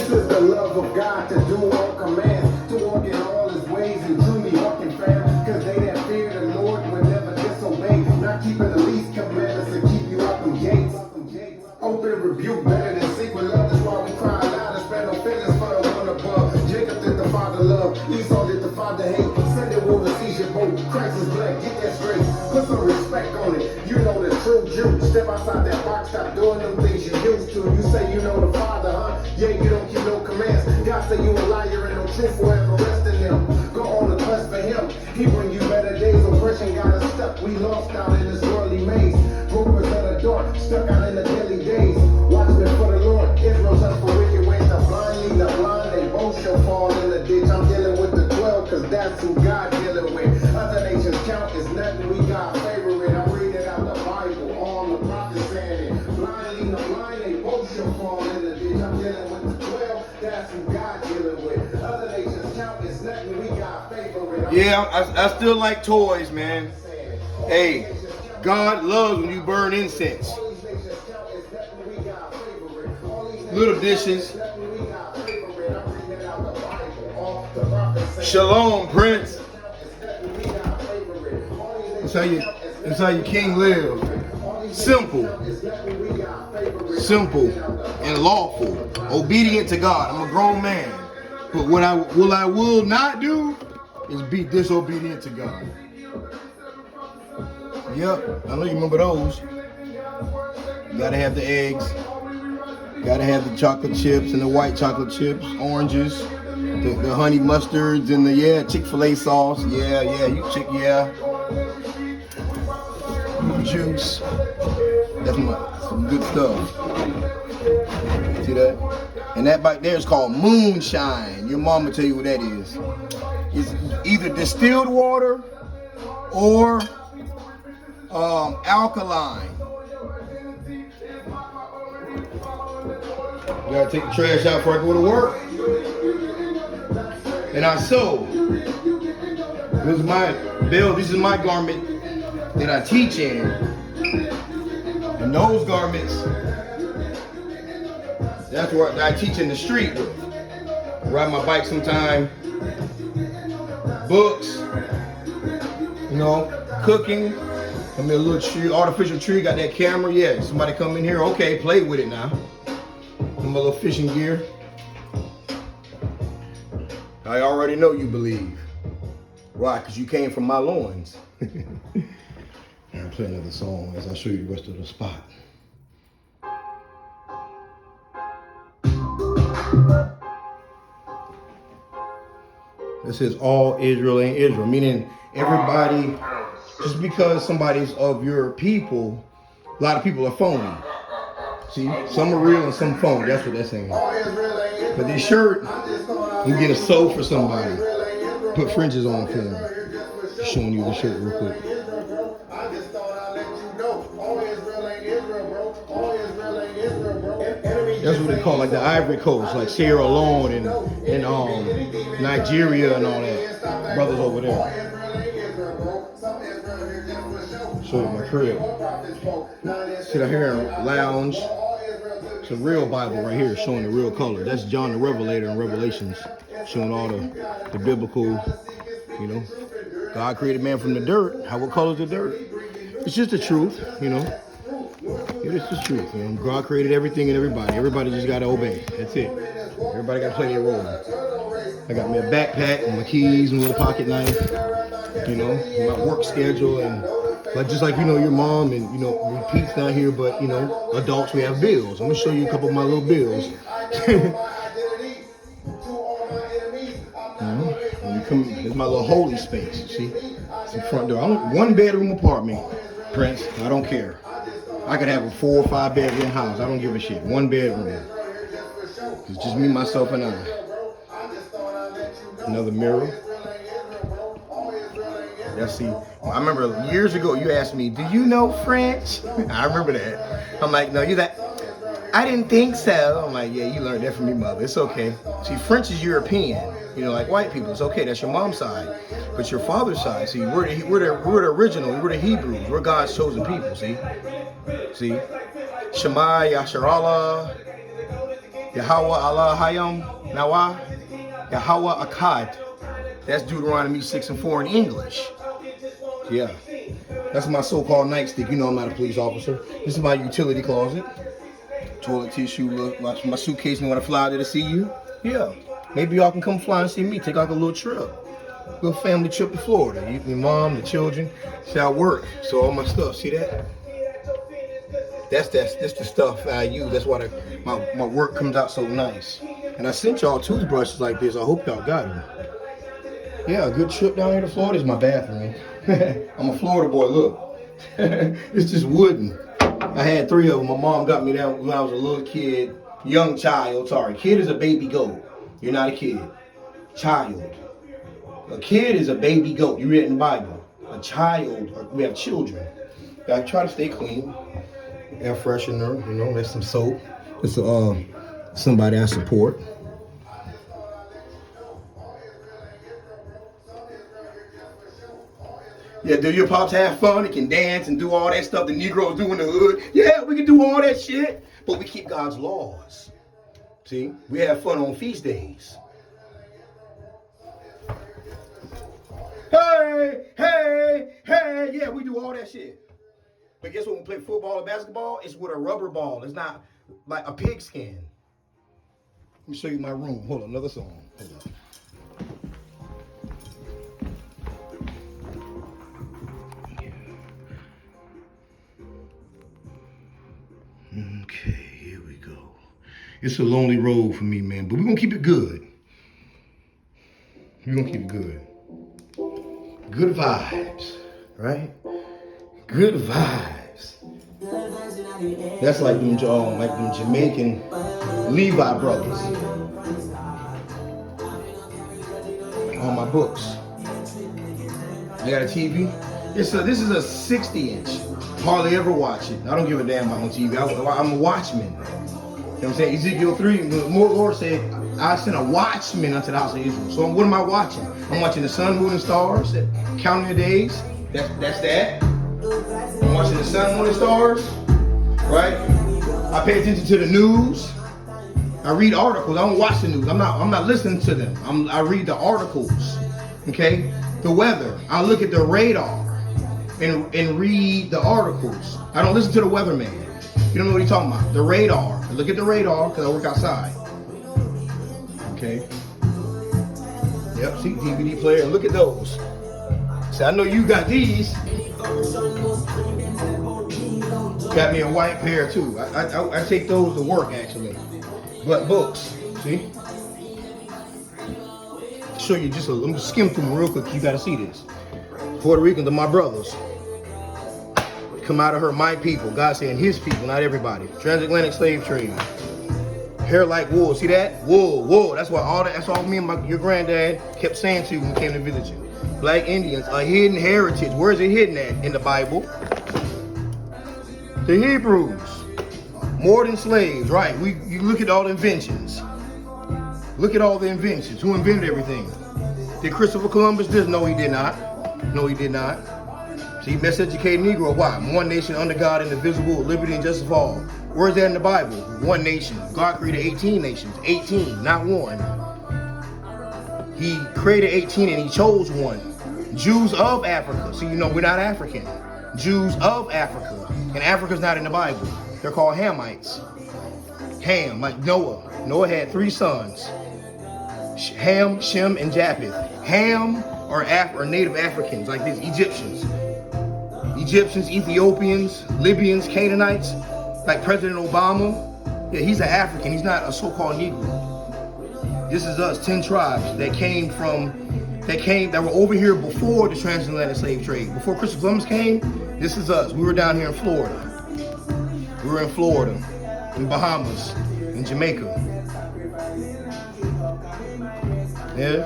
This is the love of God to do all commands, to walk in all his ways and truly walking fam. Cause they that fear the Lord will never disobey. Not keeping the least commandments to keep you out them gates. Open rebuke better than secret love. That's why we cry loud and spread no feelings for the one above. Jacob did the father love, Esau did the father hate. Sunday will receive your boat, Christ is black, get that straight. Put some respect on it, you know the true Jew. Step outside that box, stop doing them things you used to. You say you know the Father, huh? Yeah, you don't keep no commands. God say you a liar and no truth forever rest in him. Go on the quest for him, he bring you better days. Oppression got us stuck, we lost out in this worldly maze. Gropers of the dark, stuck out in the daily days. Watchmen for the Lord, Israel's up for wicked ways. The blind lead the blind, they both shall fall in the ditch. I'm dealing with the 12, cause that's who God dealing with. Other nations count is nothing, we got favorite. I'm reading out the Bible, all the prophets saying it. Blind lead the blind, they both shall fall in the ditch. I'm dealing with the 12, that's who God dealing with. Other nations count is nothing, we got favorite. Yeah, I still like toys, man. Hey, God loves when you burn incense. Little dishes. Shalom, Prince. That's how your king lives. Simple and lawful. Obedient to God. I'm a grown man. But what I will not do is be disobedient to God. Yep, I know you remember those. You gotta have the eggs. Gotta have the chocolate chips and the white chocolate chips, oranges, the honey mustards and the Chick-fil-A sauce. Yeah. Juice. That's some good stuff. See that? And that back there is called moonshine. Your mama tell you what that is. It's either distilled water or alkaline. You gotta take the trash out before I go to work. And I sew. This is my bill. This is my garment that I teach in. And those garments, that's what I teach in the street with. I ride my bike sometime. Books, cooking. I mean, a little tree, artificial tree, got that camera. Yeah, somebody come in here. Okay, play with it now. My little fishing gear. I already know you believe. Right, because you came from my loins. I'll play another song as I show you the rest of the spot. This is all Israel ain't Israel, meaning everybody, just because somebody's of your people, a lot of people are phony. See, some are real and some phony. That's what that's saying. But this shirt, you get a sew for somebody. Put fringes on for them. Showing you the shirt real quick. That's what they call like the Ivory Coast, like Sierra Leone and Nigeria and all that. Brothers over there. Show you my crib. Sit out here and lounge. It's a real Bible right here showing the real color. That's John the Revelator in Revelations, showing all the biblical, God created man from the dirt. What color is the dirt? It's just the truth, It is the truth. God created everything and everybody. Everybody just got to obey. That's it. Everybody got to play their role. I got me a backpack and my keys and a little pocket knife, my work schedule, and just like your mom and Pete's not here, but adults, we have bills. I'm gonna show you a couple of my little bills. It's my little holy space. See, it's the front door. I'm one bedroom apartment, Prince. I don't care. I could have a 4 or 5 bedroom house. I don't give a shit. One bedroom. It's just me, myself, and I. Another mirror. See, I remember years ago you asked me, do you know French? I remember that. I'm like, no, I didn't think so. I'm like, yeah, you learned that from your mother. It's okay. See, French is European, like white people. It's okay. That's your mom's side. But your father's side, see, we're the original. We're the Hebrews. We're God's chosen people, see? Shema, Yasharallah. Yahweh Allah Hayam Nawa Yahweh Akkad. That's Deuteronomy 6 and 4 in English. Yeah. That's my so-called nightstick. You know I'm not a police officer. This is my utility closet. Toilet tissue, look, my suitcase. And when I fly out there to see you, yeah. Maybe y'all can come fly and see me. Take like a little trip. Little family trip to Florida. You, your mom, the children. See, I work. So all my stuff. See that? That's the stuff I use. That's why my work comes out so nice. And I sent y'all toothbrushes like this. I hope y'all got them. Yeah, a good trip down here to Florida is my bathroom. I'm a Florida boy, look. It's just wooden. I had 3 of them. My mom got me that when I was a little kid. Young child, sorry. Kid is a baby goat. You're not a kid. Child. A kid is a baby goat. You read it in the Bible. A child, we have children. I try to stay clean. Air freshener, you know, there's some soap. It's somebody I support. Yeah, do your pops have fun? They can dance and do all that stuff the Negroes do in the hood. Yeah, we can do all that shit. But we keep God's laws. See, we have fun on feast days. Hey, hey, hey, yeah, we do all that shit. But guess what, when we play football or basketball, it's with a rubber ball. It's not like a pigskin. Let me show you my room. Hold on, another song. Hold on. Okay, here we go. It's a lonely road for me, man, but we're gonna keep it good. We're gonna keep it good. Good vibes, right? Good vibes. That's like them Jamaican Levi brothers. All my books. I got a TV. This is a 60-inch. Hardly ever watch it. I don't give a damn about on TV. I'm a watchman. You know what I'm saying? Ezekiel 3, more Lord said, I sent a watchman unto the house of Israel. So what am I watching? I'm watching the sun, moon, and stars, counting the days. That's that. I'm watching the sun, moon, and stars, right? I pay attention to the news. I read articles. I don't watch the news. I'm not listening to them. I read the articles. Okay? The weather. I look at the radar and read the articles. I don't listen to the weatherman. You don't know what he's talking about. The radar. I look at the radar because I work outside. Okay. Yep, see, DVD player. Look at those. See, I know you got these. Got me a white pair too. I take those to work actually. But books, see? Show you just let me skim through them real quick. You gotta see this. Puerto Ricans are my brothers. Come out of her, my people. God saying his people, not everybody. Transatlantic slave trade. Hair like wool. See that? Wool, wool. That's what that's all me and your granddad kept saying to you when we came to visit you. Black Indians, a hidden heritage. Where's it hidden at in the Bible? The Hebrews. More than slaves, right? You look at all the inventions. Look at all the inventions. Who invented everything? Did Christopher Columbus do this? No, he did not. No, he did not. See, miseducated Negro. Why? One nation under God, indivisible, liberty and justice for all. Where's that in the Bible? One nation. God created 18 nations. 18, not one. He created 18 and he chose one. Jews of Africa. So you know we're not African. Jews of Africa. And Africa's not in the Bible. They're called Hamites. Ham, like Noah. Noah had 3 sons. Ham, Shem, and Japheth. Ham are native Africans, like these Egyptians. Egyptians, Ethiopians, Libyans, Canaanites, like President Obama. Yeah, he's an African. He's not a so-called Negro. This is us, 10 tribes that were over here before the transatlantic slave trade. Before Christopher Columbus came, this is us. We were down here in Florida. We were in Florida, in Bahamas, in Jamaica. Yeah.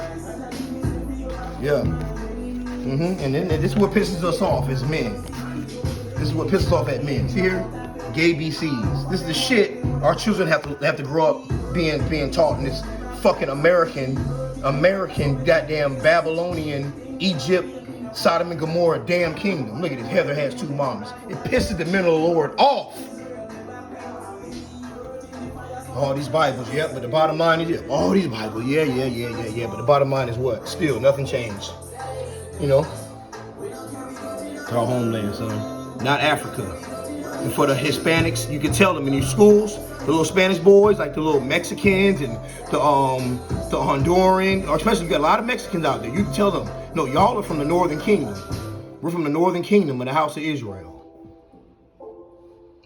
Yeah. And then this is what pisses us off as men. This is what pisses off at men. See here? Gay BCs. This is the shit our children have to grow up being taught in this fucking American goddamn Babylonian Egypt Sodom and Gomorrah damn kingdom. Look at this. Heather has 2 mamas. It pisses the men of the Lord off. All these Bibles, yeah, but the bottom line is, all these Bibles, yeah, but the bottom line is what? Still, nothing changed. You know? It's our homeland, son. Not Africa. And for the Hispanics, you can tell them in your schools, the little Spanish boys, like the little Mexicans and the Honduran, or especially you got a lot of Mexicans out there, you can tell them, no, y'all are from the Northern Kingdom. We're from the Northern Kingdom of the House of Israel.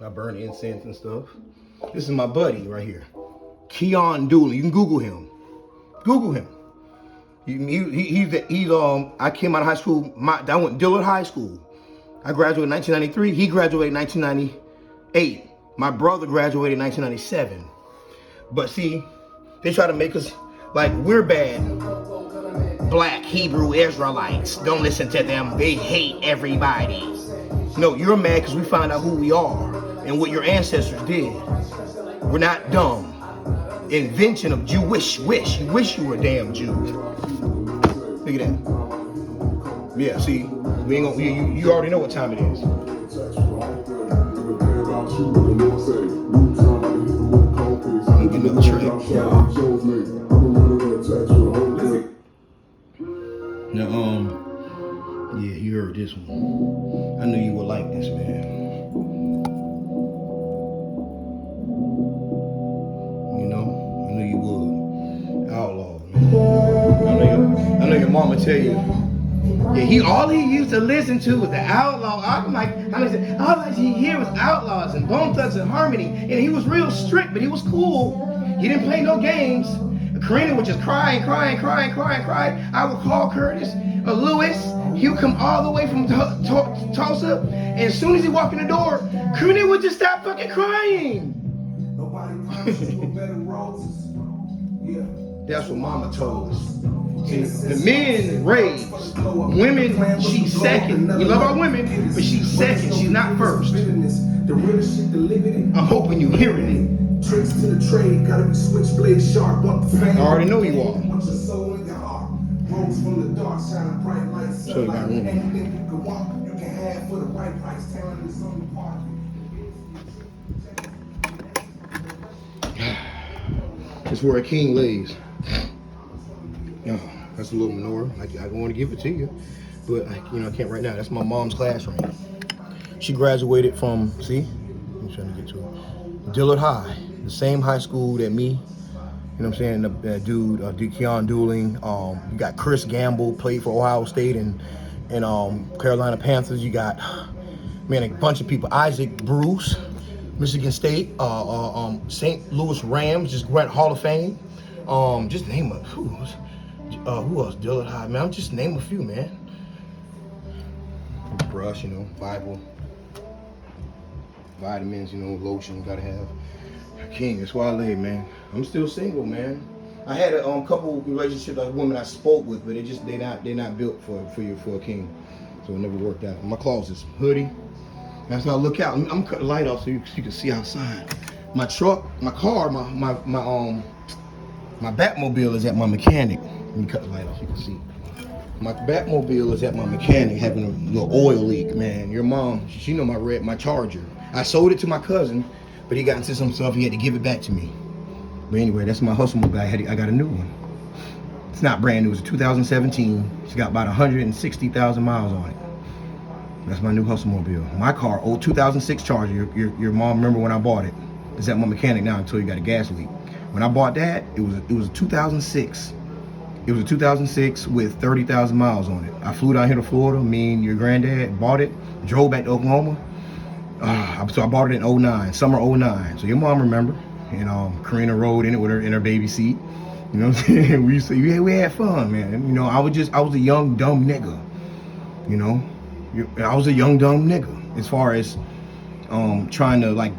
I burn incense and stuff. This is my buddy right here, Keon Dooley. You can Google him. Google him. I came out of high school. I went Dillard High School. I graduated in 1993. He graduated in 1998. My brother graduated in 1997. But see, they try to make us like we're bad. Black Hebrew Israelites. Don't listen to them. They hate everybody. No, you're mad because we find out who we are and what your ancestors did. We're not dumb. Invention of Jewish wish. You wish you were a damn Jew. Look at that. Yeah, see, we ain't gonna, you already know what time it is. Let me get another track. Now, yeah, you heard this one. I knew you would like this, man. You know, I knew you would. Outlaw, man. I know your mama tell you. Yeah, all he used to listen to was the Outlaw. I'm like, all I hear was Outlaws and Bone Thugs and Harmony. And he was real strict, but he was cool. He didn't play no games. Karina would just cry. I would call Curtis or Lewis. He would come all the way from Tulsa. And as soon as he walked in the door, Karina would just stop fucking crying. That's what mama told us. See, the men raised, women, she's second. We love our women, but she's second. She's not first. I'm hoping you're hearing it. Tricks to the trade, gotta be switchblade sharp. I already know you are. So you got room. It's where a king lays. Oh, that's a little menorah. I want to give it to you, but I can't right now. That's my mom's classroom. She graduated from, see, I'm trying to get to it, Dillard High, the same high school that me. You know what I'm saying? That dude, Keon Dooling. You got Chris Gamble, played for Ohio State and Carolina Panthers. You got, man, a bunch of people. Isaac Bruce, Michigan State. St. Louis Rams, just went Hall of Fame. Just name a who else? Dillard High, man. I'm just name a few, man. Brush, Bible, vitamins, lotion, gotta have. King, that's why I lay, man. I'm still single, man. I had a couple relationships with women I spoke with, but they're not built for a king, so it never worked out. My closet's hoodie. That's how I look out. I'm cutting the light off so you can see outside. My truck, my car, my Batmobile is at my mechanic. Let me cut the light off so you can see. My Batmobile is at my mechanic having a little oil leak, man. Your mom, she know my Charger. I sold it to my cousin, but he got into some stuff. He had to give it back to me. But anyway, that's my hustle mobile. I got a new one. It's not brand new. It's a 2017. It's got about 160,000 miles on it. That's my new hustle mobile. My car, old 2006 Charger. Your mom remember when I bought it. It's at my mechanic now until you got a gas leak. When I bought that, it was a 2006. It was a 2006 with 30,000 miles on it. I flew down here to Florida. Me and your granddad bought it, drove back to Oklahoma. So I bought it in 09, summer 09. So your mom remember. And Karina rode in it with her in her baby seat. You know what I'm saying? We had fun, man. I was a young dumb nigga. I was a young dumb nigga as far as trying to like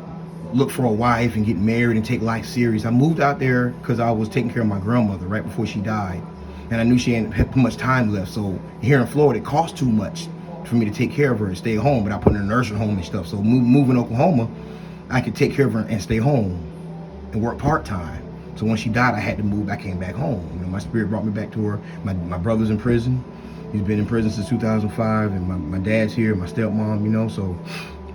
look for a wife and get married and take life serious. I moved out there because I was taking care of my grandmother right before she died. And I knew she hadn't had much time left. So here in Florida, it cost too much for me to take care of her and stay home. But I put her in a nursing home and stuff. So moving to Oklahoma, I could take care of her and stay home and work part-time. So when she died, I had to move. I came back home. My spirit brought me back to her. My brother's in prison. He's been in prison since 2005. And my dad's here, my stepmom, so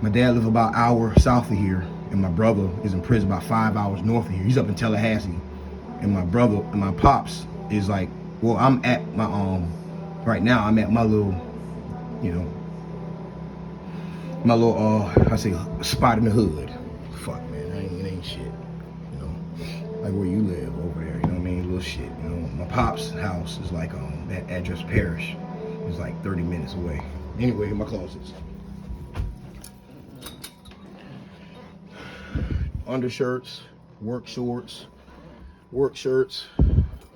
my dad lived about an hour south of here and my brother is in prison about 5 hours north of here. He's up in Tallahassee, and my brother and my pops is like, well, I'm at my right now I'm at my little, you know, my little I say spot in the hood. Fuck, man, it ain't shit, you know, like where you live over there, you know what I mean, little shit, you know. My pops' house is like that address parish is like 30 minutes away. Anyway, in my closets, undershirts, work shirts,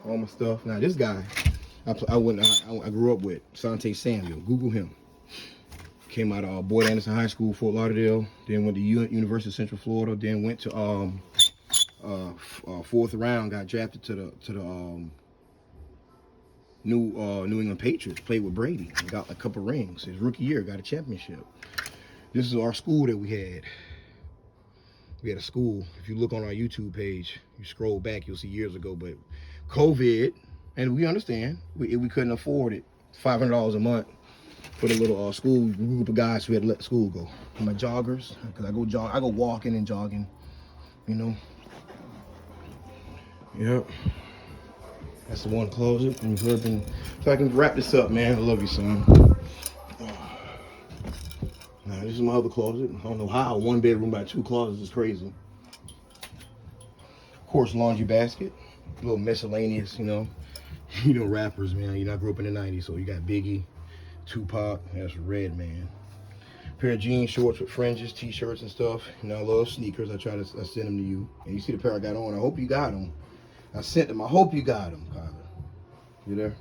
all my stuff. Now this guy, I grew up with, Sante Samuel. Google him. Came out of Boyd Anderson High School, Fort Lauderdale. Then went to University of Central Florida. Then went to fourth round. Got drafted to the New England Patriots. Played with Brady. Got a couple rings. His rookie year, got a championship. This is our school that we had. We had a school. If you look on our YouTube page, you scroll back, you'll see years ago. But COVID, and we understand, we couldn't afford it. $500 a month for the little school group of guys who had to let school go. And my joggers, because I go walking and jogging, you know. Yep. That's the one closet. And so I can wrap this up, man. I love you, son. Now, this is my other closet. I don't know how 1 bedroom by 2 closets is crazy. Of course, laundry basket. A little miscellaneous, you know. You know, rappers, man. You know, I grew up in the 90s, so you got Biggie, Tupac. That's Red, man. Pair of jeans, shorts with fringes, t-shirts and stuff. You know, I love sneakers. I send them to you. And you see the pair I got on. I hope you got them. I sent them. I hope you got them, Carter. You there?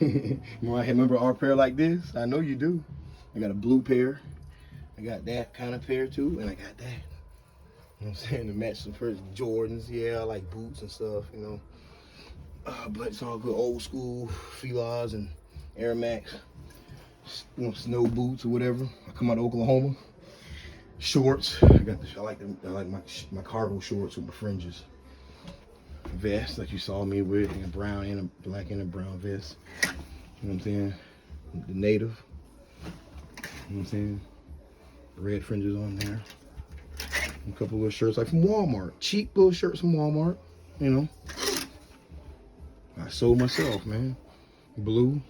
You remember our pair like this? I know you do. I got a blue pair. I got that kind of pair too, and I got that. You know what I'm saying? To match some first Jordans. Yeah, I like boots and stuff, you know. But it's all good. Old school Fila's and Air Max, you know, snow boots or whatever. I come out of Oklahoma. Shorts. I like my cargo shorts with my fringes. Vest like you saw me with, in a brown and a black and a brown vest. You know what I'm saying? The native. You know what I'm saying? Red fringes on there. A couple little shirts like from Walmart. Cheap little shirts from Walmart, you know. I sold myself, man. Blue.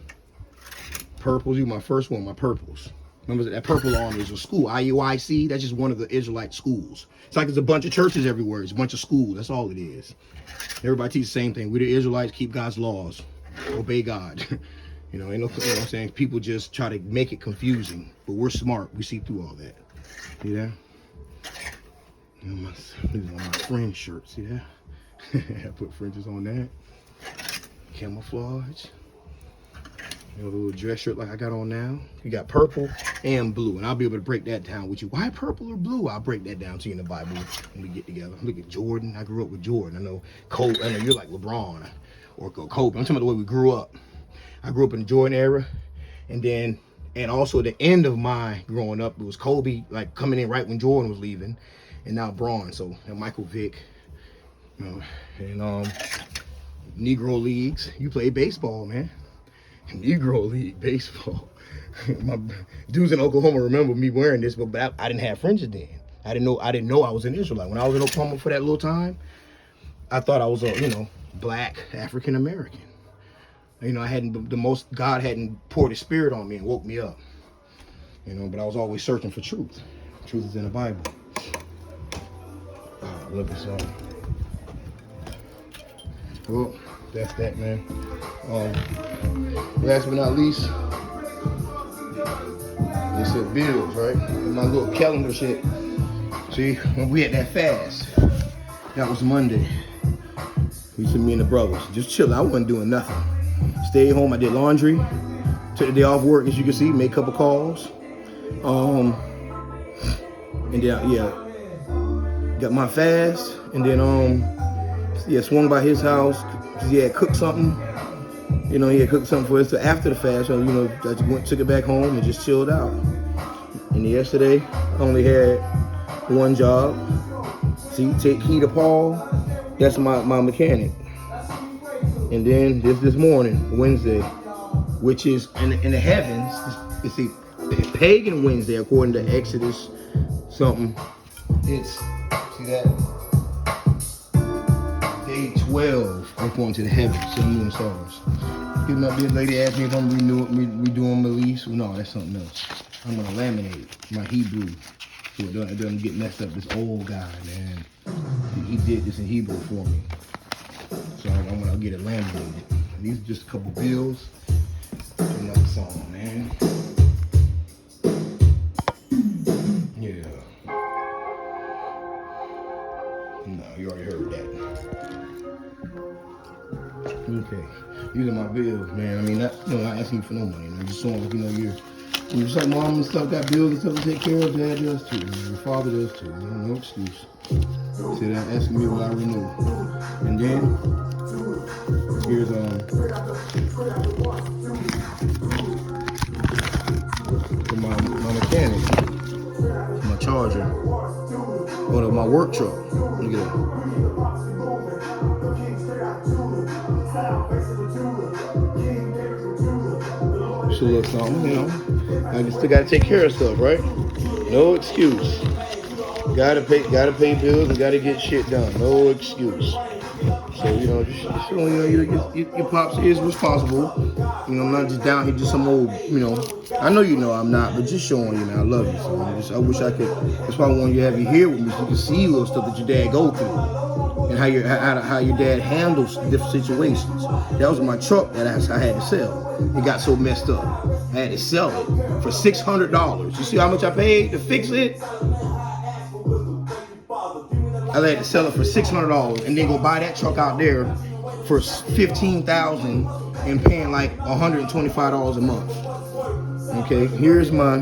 Purples, my first one, my purples. Remember that purple on is a school, IUIC. That's just one of the Israelite schools. It's like there's a bunch of churches everywhere. It's a bunch of schools. That's all it is. Everybody teaches the same thing. We the Israelites keep God's laws. Obey God. You know, ain't no, you know what I'm saying? People just try to make it confusing. But we're smart. We see through all that. See that? You know, these are my fringe shirts. See that? I put fringes on that. Camouflage. You know, the little dress shirt like I got on now. You got purple and blue, and I'll be able to break that down with you. Why purple or blue? I'll break that down to you in the Bible when we get together. Look at Jordan. I grew up with Jordan. I know Kobe. I know you're like LeBron or Kobe. I'm talking about the way we grew up. I grew up in the Jordan era, and also the end of my growing up, it was Kobe like coming in right when Jordan was leaving, and now Braun. So and Michael Vick, you know, and Negro leagues. You play baseball, man. Negro League baseball. My dudes in Oklahoma remember me wearing this, but I didn't have fringes then. I didn't know I was an Israelite. When I was in Oklahoma for that little time, I thought I was a, you know, black African American. You know, God hadn't poured his spirit on me and woke me up. You know, but I was always searching for truth. Truth is in the Bible. Oh, I love this song. Well, that's that, man. Last but not least, they said bills, right? And my little calendar shit. See, when we had that fast, that was Monday. We said me and the brothers just chilling. I wasn't doing nothing. Stayed home. I did laundry. Took the day off work, as you can see. Made a couple calls. And then got my fast. And then swung by his house. He had cooked something. You know, he had cooked something for us. So after the fast, so, you know, I just took it back home and just chilled out. And yesterday, I only had one job. See, take heat of Paul. That's my mechanic. And then this morning, Wednesday, which is in the heavens, you see, pagan Wednesday, according to Exodus something. It's, see that? Day 12, I'm going to the heavens, 7 million stars. This lady asked me if I'm redoing my lease. Well, no, that's something else. I'm gonna laminate my Hebrew so it doesn't get messed up. This old guy, man, he did this in Hebrew for me. So I'm gonna get it laminated. These are just a couple bills. Another song, man. Yeah. No, you already heard that. Okay. These are my bills, man. I mean, not asking for no money. I'm just showing, you're just like mom and stuff got bills and stuff to take care of. Dad does too. Your father does too. No excuse. See that? Asking me what I renew. And then here's my mechanic, my charger, my work truck. Look at that. So look, something, I just still gotta take care of stuff, right? No excuse. Gotta pay bills and gotta get shit done. No excuse. So just showing your pops is responsible. I'm not just down here just some old. I know I'm not, but just showing you, man. I love you. So I wish I could. That's why I wanted you to have you here with me so you can see little stuff that your dad go through and how your dad handles different situations. That was my truck that I had to sell. It got so messed up. I had to sell it for $600. You see how much I paid to fix it? I had to sell it for $600 and then go buy that truck out there for $15,000 and paying like $125 a month. Okay, here's my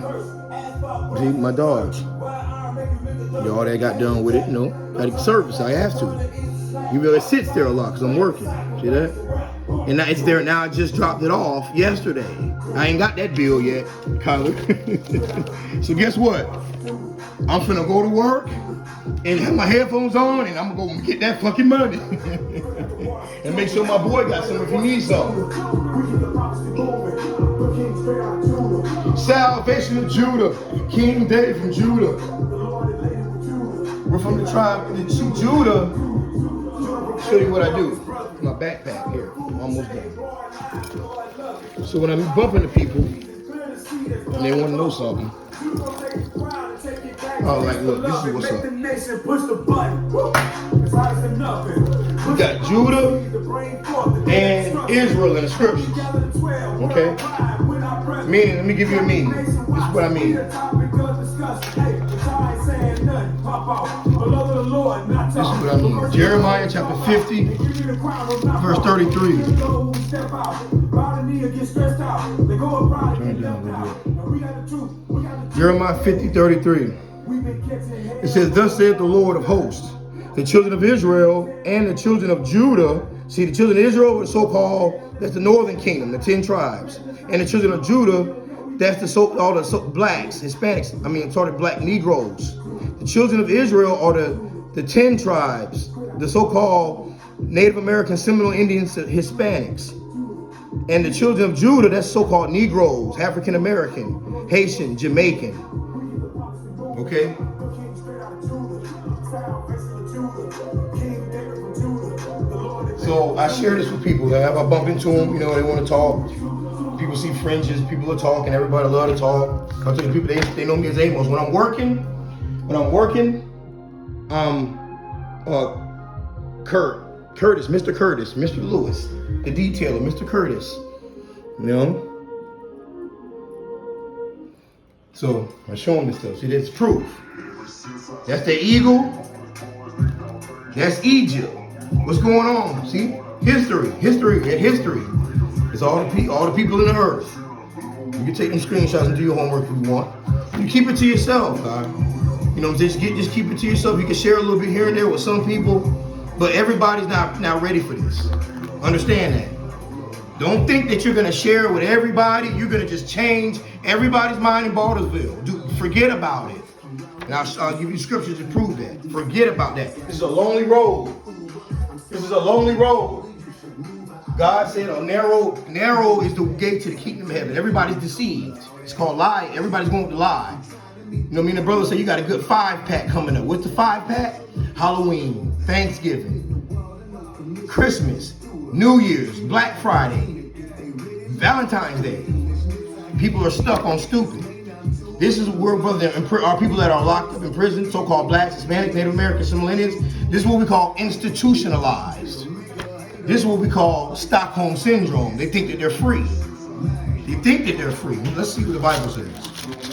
Dodge. All that got done with it, got to service. I have to. It sits there a lot because I'm working. See that? And now it's there now. I just dropped it off yesterday. I ain't got that bill yet, Kyler. So guess what? I'm finna go to work and have my headphones on, and I'm gonna go get that fucking money and make sure my boy got some if he needs some. Salvation of Judah, King David from Judah. We're from the tribe of Judah. Show you what I do. My backpack here, almost done. So when I'm bumping to people and they want to know something, oh, like, look, this is what's up. We got Judah and Israel in the scriptures. Okay? Meaning, let me give you a meaning. This is what I mean. This is what I mean. Jeremiah chapter 50, verse 33. Turn it down a little bit. Jeremiah 50:33. It says, "Thus saith the Lord of hosts, the children of Israel and the children of Judah." See, the children of Israel are so-called, that's the northern kingdom, the 10 tribes. And the children of Judah, that's all the blacks, Hispanics, black Negroes. The children of Israel are the 10 tribes, the so-called Native American, Seminole Indians, Hispanics. And the children of Judah, that's so-called Negroes, African American, Haitian, Jamaican. Okay? So I share this with people. If I bump into them, they want to talk. People see fringes, people are talking, everybody love to talk. I tell you, people, they know me as Amos. When I'm working, Curtis, Mr. Curtis, Mr. Lewis, the detailer, Mr. Curtis, So I show them this stuff. See, that's proof. That's the eagle. That's Egypt. What's going on? See, history. It's all the people in the earth. You can take them screenshots and do your homework if you want. You keep it to yourself, God. Just keep it to yourself. You can share a little bit here and there with some people, but everybody's not ready for this. Understand that. Don't think that you're gonna share with everybody. You're gonna just change everybody's mind in Baldersville. Forget about it. And I'll give you scriptures to prove that. Forget about that. This is a lonely road. God said narrow is the gate to the kingdom of heaven. Everybody's deceived. It's called lie. Everybody's going to lie. You know, me and the brother say you got a good 5-pack coming up. What's the 5-pack? Halloween, Thanksgiving, Christmas, New Year's, Black Friday, Valentine's Day. People are stuck on stupid. This is where, brother, our people that are locked up in prison, so-called blacks, Hispanic, Native Americans, millennials. This is what we call institutionalized. This is what we call Stockholm Syndrome. They think that they're free. They think that they're free. Let's see what the Bible says.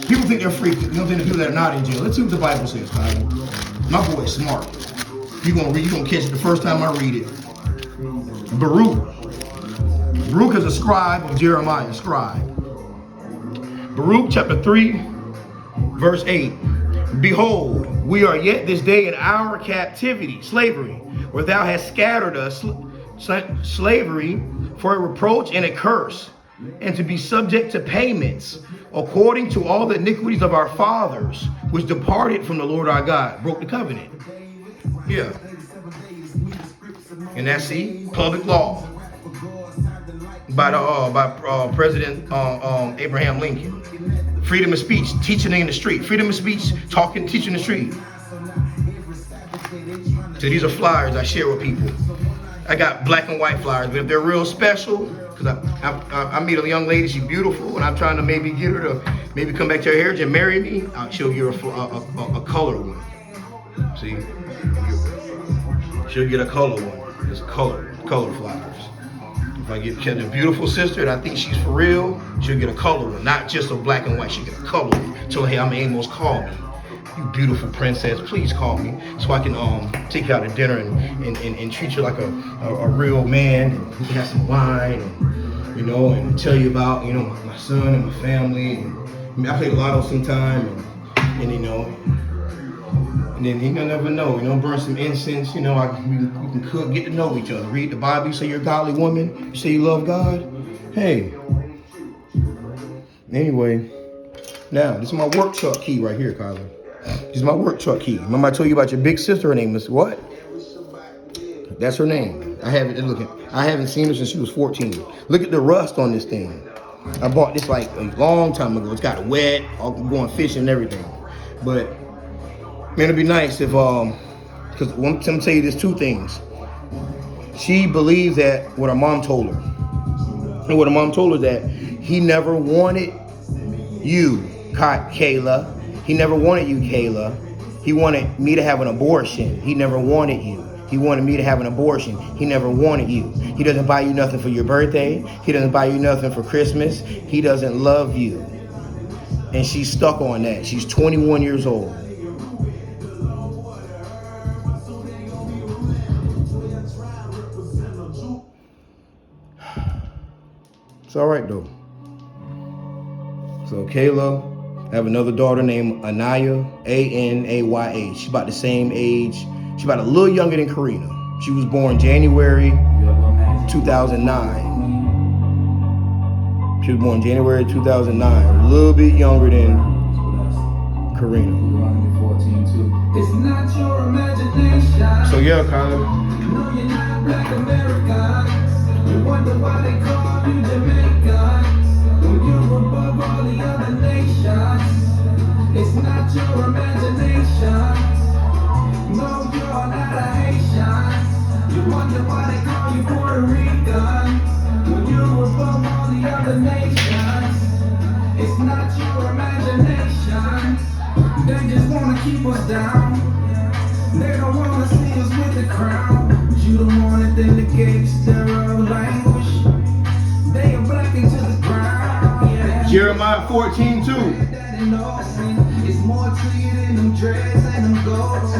People think they're free. You don't think the people that are not in jail. Let's see what the Bible says, Kyle. My boy's smart. You're gonna catch it the first time I read it. Baruch. Baruch is a scribe of Jeremiah, a scribe. Baruch chapter 3, verse 8. Behold, we are yet this day in our captivity, slavery, where thou hast scattered us, slavery for a reproach and a curse, and to be subject to payments, according to all the iniquities of our fathers, which departed from the Lord our God, broke the covenant. Yeah. And that's the public law by President Abraham Lincoln. Freedom of speech, teaching in the street. Freedom of speech, talking, teaching in the street. So these are flyers I share with people. I got black and white flyers, but if they're real special, because I meet a young lady, she's beautiful, and I'm trying to maybe get her to maybe come back to her heritage and marry me, she'll get a color one. See? She'll get a color one. It's color flyers. If I get a beautiful sister and I think she's for real, she'll get a color one, not just a black and white. She'll get a color one. Tell her, hey, I'm Amos, call me. You beautiful princess, please call me so I can take you out to dinner and treat you like a real man. And we can have some wine, and, you know, and tell you about, you know, my son and my family. And, I mean, I play the lotto sometime, and you know, and then you never know, you know, burn some incense, you know, we can cook, get to know each other, read the Bible. You say you're a godly woman, you say you love God. Hey. Anyway, now this is my work truck key right here, Kyler. This is my work truck key. Remember I told you about your big sister? Her name is what? That's her name. I haven't seen her since she was 14. Look at the rust on this thing. I bought this like a long time ago. It's got wet, I'm going fishing and everything. But man, it'd be nice if because I'm gonna tell you there's two things. She believes that what her mom told her. And what her mom told her that he never wanted you, Kayla. He never wanted you, Kayla. He wanted me to have an abortion. He never wanted you. He wanted me to have an abortion. He never wanted you. He doesn't buy you nothing for your birthday. He doesn't buy you nothing for Christmas. He doesn't love you. And she's stuck on that. She's 21 years old. It's all right, though. So Kayla, I have another daughter named Anaya, A-N-A-Y-A. She's about the same age. She's about a little younger than Karina. She was born January 2009. She was born January 2009. A little bit younger than Karina. It's not your imagination. So yeah, Kyler. No, you're not black American. You wonder why they call you Jamaican. When you're above all the other nations. It's not your imagination. No, you're not a Haitian. You wonder why they call you Puerto Rican. When you're above all the other nations. It's not your imagination. They just wanna keep us down. They don't wanna see us with the crown. You don't want it in the gangster language. They are black into the ground. Yeah. Jeremiah 14:2. It's more to you than them dreads and them gold teeth. I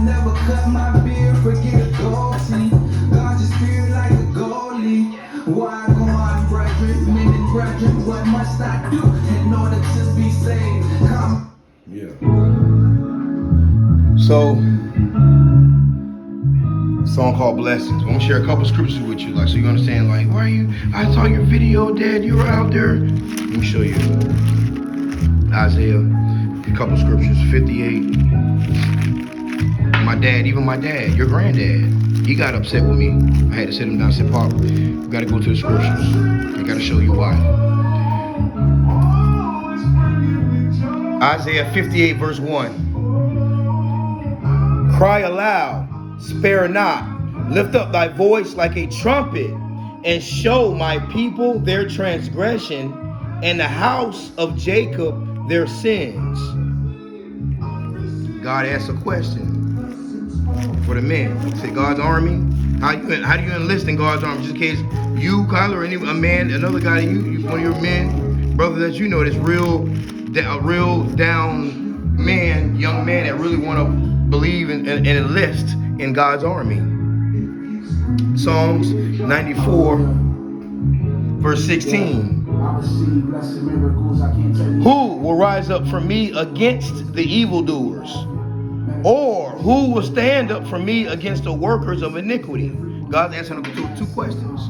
never cut my beard, forget a gold teeth. God your spirit like a goalie. Why go on, brethren, men and brethren? What must I do in order to be saved? Come. Yeah. So, a song called Blessings. I'm gonna share a couple scriptures with you, like so you understand. Like, why are you? I saw your video, Dad. You were out there. Let me show you. Isaiah, a couple scriptures. 58. My dad, even my dad, your granddad, he got upset with me. I had to sit him down and say, Pop, you gotta go to the scriptures. I gotta show you why. Isaiah 58 verse 1. Cry aloud, spare not, lift up thy voice like a trumpet, and show my people their transgression, and the house of Jacob their sins. God asked a question for the men. He said, God's army, how do you enlist in God's army? Just in case you, Kyler, or a man, another guy, you one of your men, brother that you know, that's a real down man, young man that really want to believe and enlist in God's army. Psalms 94 verse 16. Who will rise up for me against the evildoers? Or who will stand up for me against the workers of iniquity? God's answering two questions.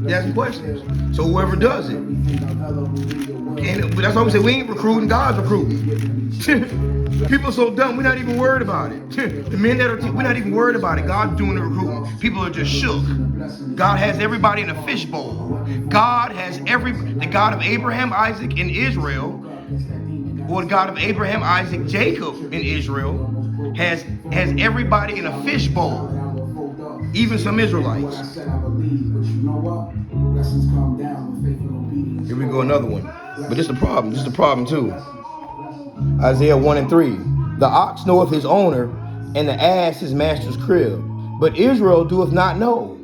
He asking questions. So whoever does it. And that's why we say we ain't recruiting, God's recruiting. People are so dumb, we're not even worried about it. The men that are, we're not even worried about it. God's doing the recruiting. People are just shook. God has everybody in a fishbowl. God has the God of Abraham, Isaac, and Israel, or the God of Abraham, Isaac, Jacob, and Israel, has everybody in a fishbowl. Even some Israelites. Here we go, another one. But this is the problem. This is the problem too. Isaiah 1 and 3. The ox knoweth his owner, and the ass his master's crib. But Israel doeth not know.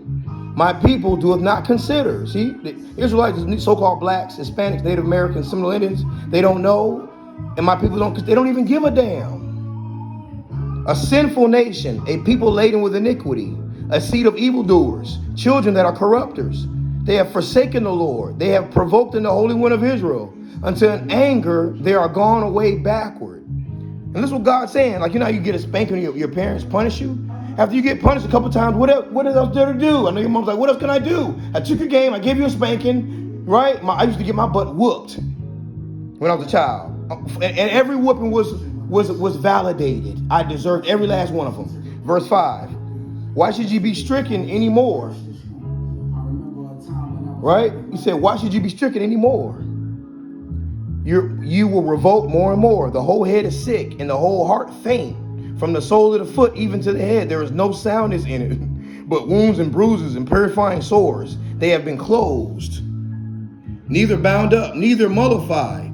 My people doeth not consider. See, the Israelites, so-called blacks, Hispanics, Native Americans, Seminole Indians, they don't know. And my people they don't even give a damn. A sinful nation, a people laden with iniquity, a seed of evildoers, children that are corrupters. They have forsaken the Lord. They have provoked in the Holy One of Israel. Until in anger, they are gone away backward. And this is what God's saying. Like, you know how you get a spanking when your parents punish you? After you get punished a couple times, what else there to do? I know your mom's like, what else can I do? I took your game. I gave you a spanking, right? I used to get my butt whooped when I was a child. And every whooping was validated. I deserved every last one of them. Verse 5. Why should you be stricken anymore? Right? He said, why should you be stricken anymore? You will revolt more and more. The whole head is sick and the whole heart faint. From the sole of the foot even to the head, there is no soundness in it, but wounds and bruises and purifying sores. They have been closed, neither bound up, neither mollified.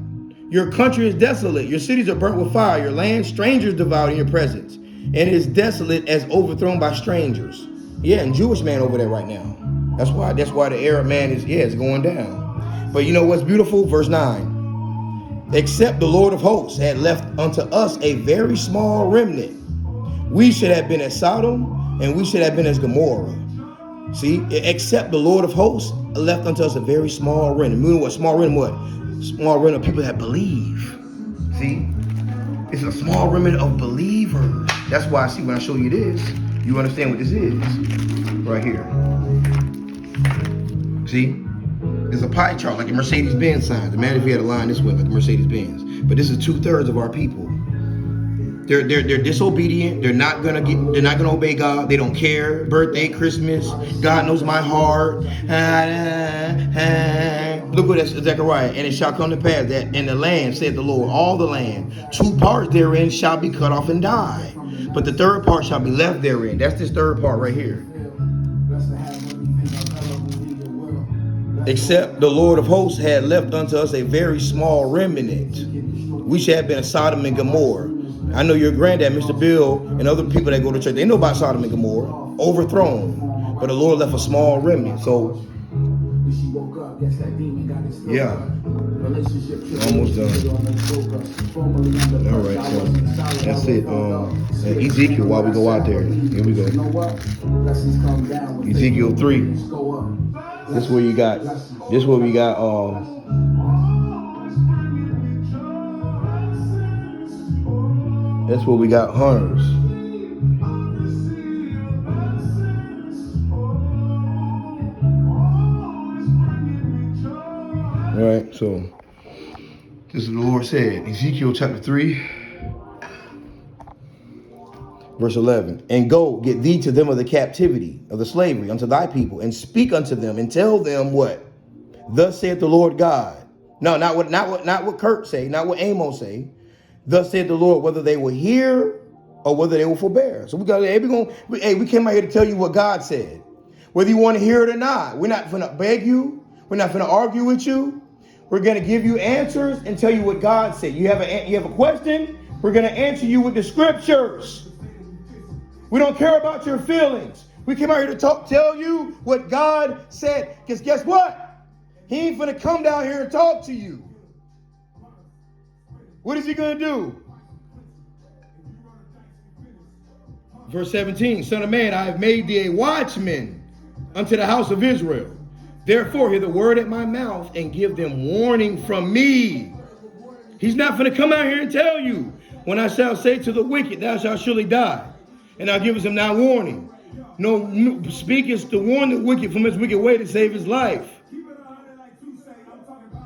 Your country is desolate. Your cities are burnt with fire. Your land, strangers devoured in your presence. And it is desolate as overthrown by strangers. Yeah, and Jewish man over there right now. That's why the Arab man is going down. But you know what's beautiful? Verse 9. Except the Lord of hosts had left unto us a very small remnant. We should have been as Sodom, and we should have been as Gomorrah. See, except the Lord of hosts left unto us a very small remnant. Meaning what? Small remnant what? Small remnant of people that believe. See? It's a small remnant of believers. That's why I see when I show you this, you understand what this is. Right here. See? There's a pie chart like a Mercedes-Benz sign. Imagine if you had a line this way like a Mercedes-Benz. But this is 2/3 of our people. They're disobedient. They're not gonna obey God. They don't care. Birthday, Christmas. God knows my heart. Look what that's Zechariah. And it shall come to pass that in the land, saith the Lord, all the land, 2 parts therein shall be cut off and die. But the 3rd part shall be left therein. That's this 3rd part right here. Except the Lord of hosts had left unto us a very small remnant. We should have been a Sodom and Gomorrah. I know your granddad, Mr. Bill, and other people that go to church, they know about Sodom and Gomorrah, overthrown. But the Lord left a small remnant. So, yeah, almost done. All right, so that's it. Ezekiel, while we go out there, here we go. Ezekiel 3. This is where we got that's where we got hunters. All right, so this is what the Lord said. Ezekiel chapter 3, verse 11. And go, get thee to them of the captivity, of the slavery, unto thy people, and speak unto them, and tell them what? Thus saith the Lord God, No, not what Curt say, not what Amos say. Thus said the Lord, whether they will hear or whether they will forbear. So we came out here to tell you what God said. Whether you want to hear it or not. We're not going to beg you. We're not going to argue with you. We're going to give you answers and tell you what God said. You have a question? We're going to answer you with the scriptures. We don't care about your feelings. We came out here to tell you what God said. Because guess what? He ain't going to come down here and talk to you. What is he going to do? Verse 17, Son of man, I have made thee a watchman unto the house of Israel. Therefore, hear the word at my mouth and give them warning from me. He's not going to come out here and tell you, when I shall say to the wicked, thou shalt surely die. And I'll give him now warning. No, speakest to warn the wicked from his wicked way to save his life.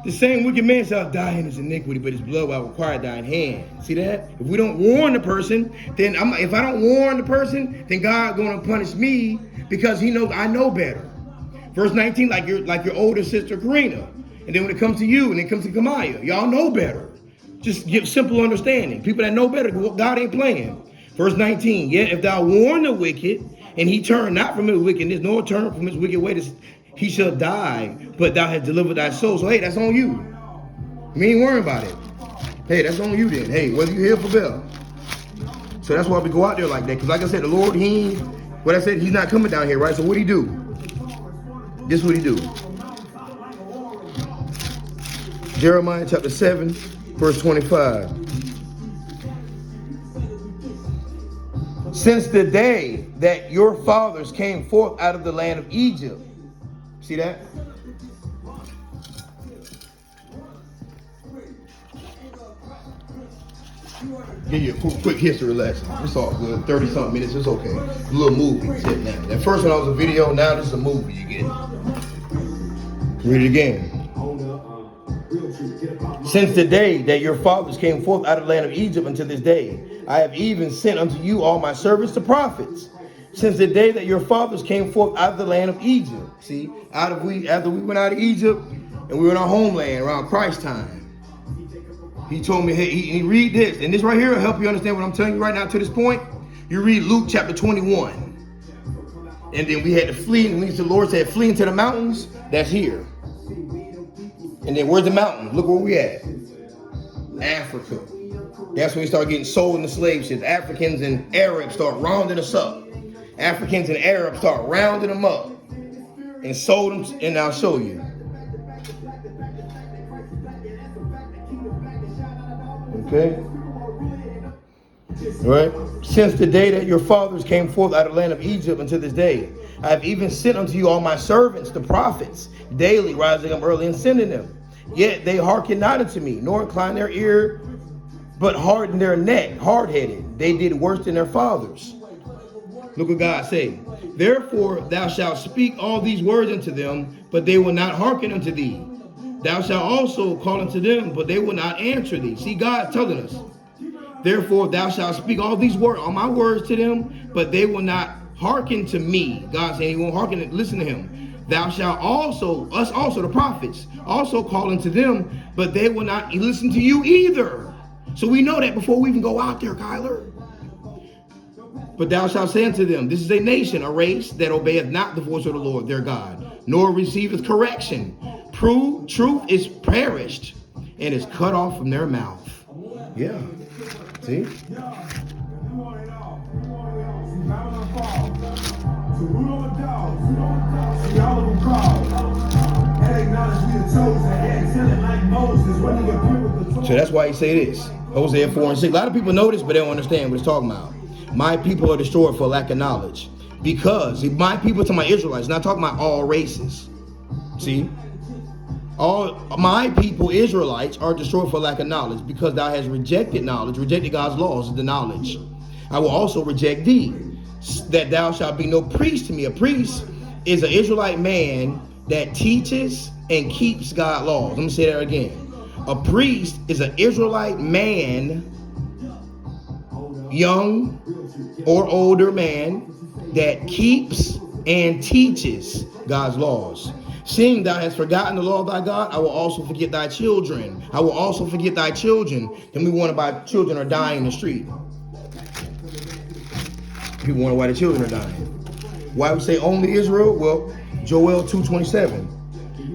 The same wicked man shall die in his iniquity, but his blood will require thine hand. See that? If we don't warn the person, then if I don't warn the person, then God going to punish me because he knows I know better. Verse 19, like your older sister Karina. And then when it comes to you and it comes to Kamaya, y'all know better. Just give simple understanding. People that know better, God ain't playing. Verse 19, yet if thou warn the wicked, and he turn not from his wickedness, nor turn from his wicked way, he shall die, but thou hast delivered thy soul. So hey, that's on you. We ain't worrying about it. Hey, that's on you then. Hey, whether you hear for bell. So that's why we go out there like that. Because like I said, the Lord, he's not coming down here, right? So what he do? This is what he do. Jeremiah chapter 7, verse 25. Since the day that your fathers came forth out of the land of Egypt. See that? Give you a quick history lesson. It's all good. 30-something minutes. It's okay. A little movie. Now. That first one was a video. Now this is a movie. You get it. Read it again. Since the day that your fathers came forth out of the land of Egypt unto this day, I have even sent unto you all my servants the prophets. Since the day that your fathers came forth out of the land of Egypt. See, after we went out of Egypt and we were in our homeland around Christ time. He told me, hey, he read this. And this right here will help you understand what I'm telling you right now to this point. You read Luke chapter 21. And then we had to flee. And the Lord said, flee into the mountains. That's here. And then where's the mountain? Look where we at. Africa. That's when we start getting sold into slave ships. Africans and Arabs start rounding us up. Africans and Arabs start rounding them up. And sold them. And I'll show you. Okay. All right. Since the day that your fathers came forth out of the land of Egypt unto this day, I have even sent unto you all my servants, the prophets, daily rising up early and sending them. Yet they hearken not unto me, nor incline their ear, but harden their neck, hard-headed. They did worse than their fathers. Look what God say. Therefore thou shalt speak all these words unto them, but they will not hearken unto thee. Thou shalt also call unto them, but they will not answer thee. See, God telling us. Therefore thou shalt speak all these words, all my words to them, but they will not hearken to me. God saying he won't hearken and listen to him. Thou shalt also, us also, the prophets, also call unto them, but they will not listen to you either. So we know that before we even go out there, Kyler. But thou shalt say unto them, this is a nation, a race that obeyeth not the voice of the Lord their God, nor receiveth correction. Truth is perished and is cut off from their mouth. Yeah. See? So that's why he say this. Hosea 4 and 6. A lot of people know this, but they don't understand what it's talking about. My people are destroyed for lack of knowledge. Because my people to my Israelites, not talking about all races. See? All my people, Israelites, are destroyed for lack of knowledge, because thou hast rejected knowledge, rejected God's laws, the knowledge. I will also reject thee, that thou shalt be no priest to me. A priest is an Israelite man that teaches and keeps God's laws. Let me say that again. A priest is an Israelite man, young or older man, that keeps and teaches God's laws. Seeing thou hast forgotten the law of thy God, I will also forget thy children. I will also forget thy children. Then we wonder why children are dying in the street. People wonder why the children are dying. Why we say only Israel? Well, Joel 2:27.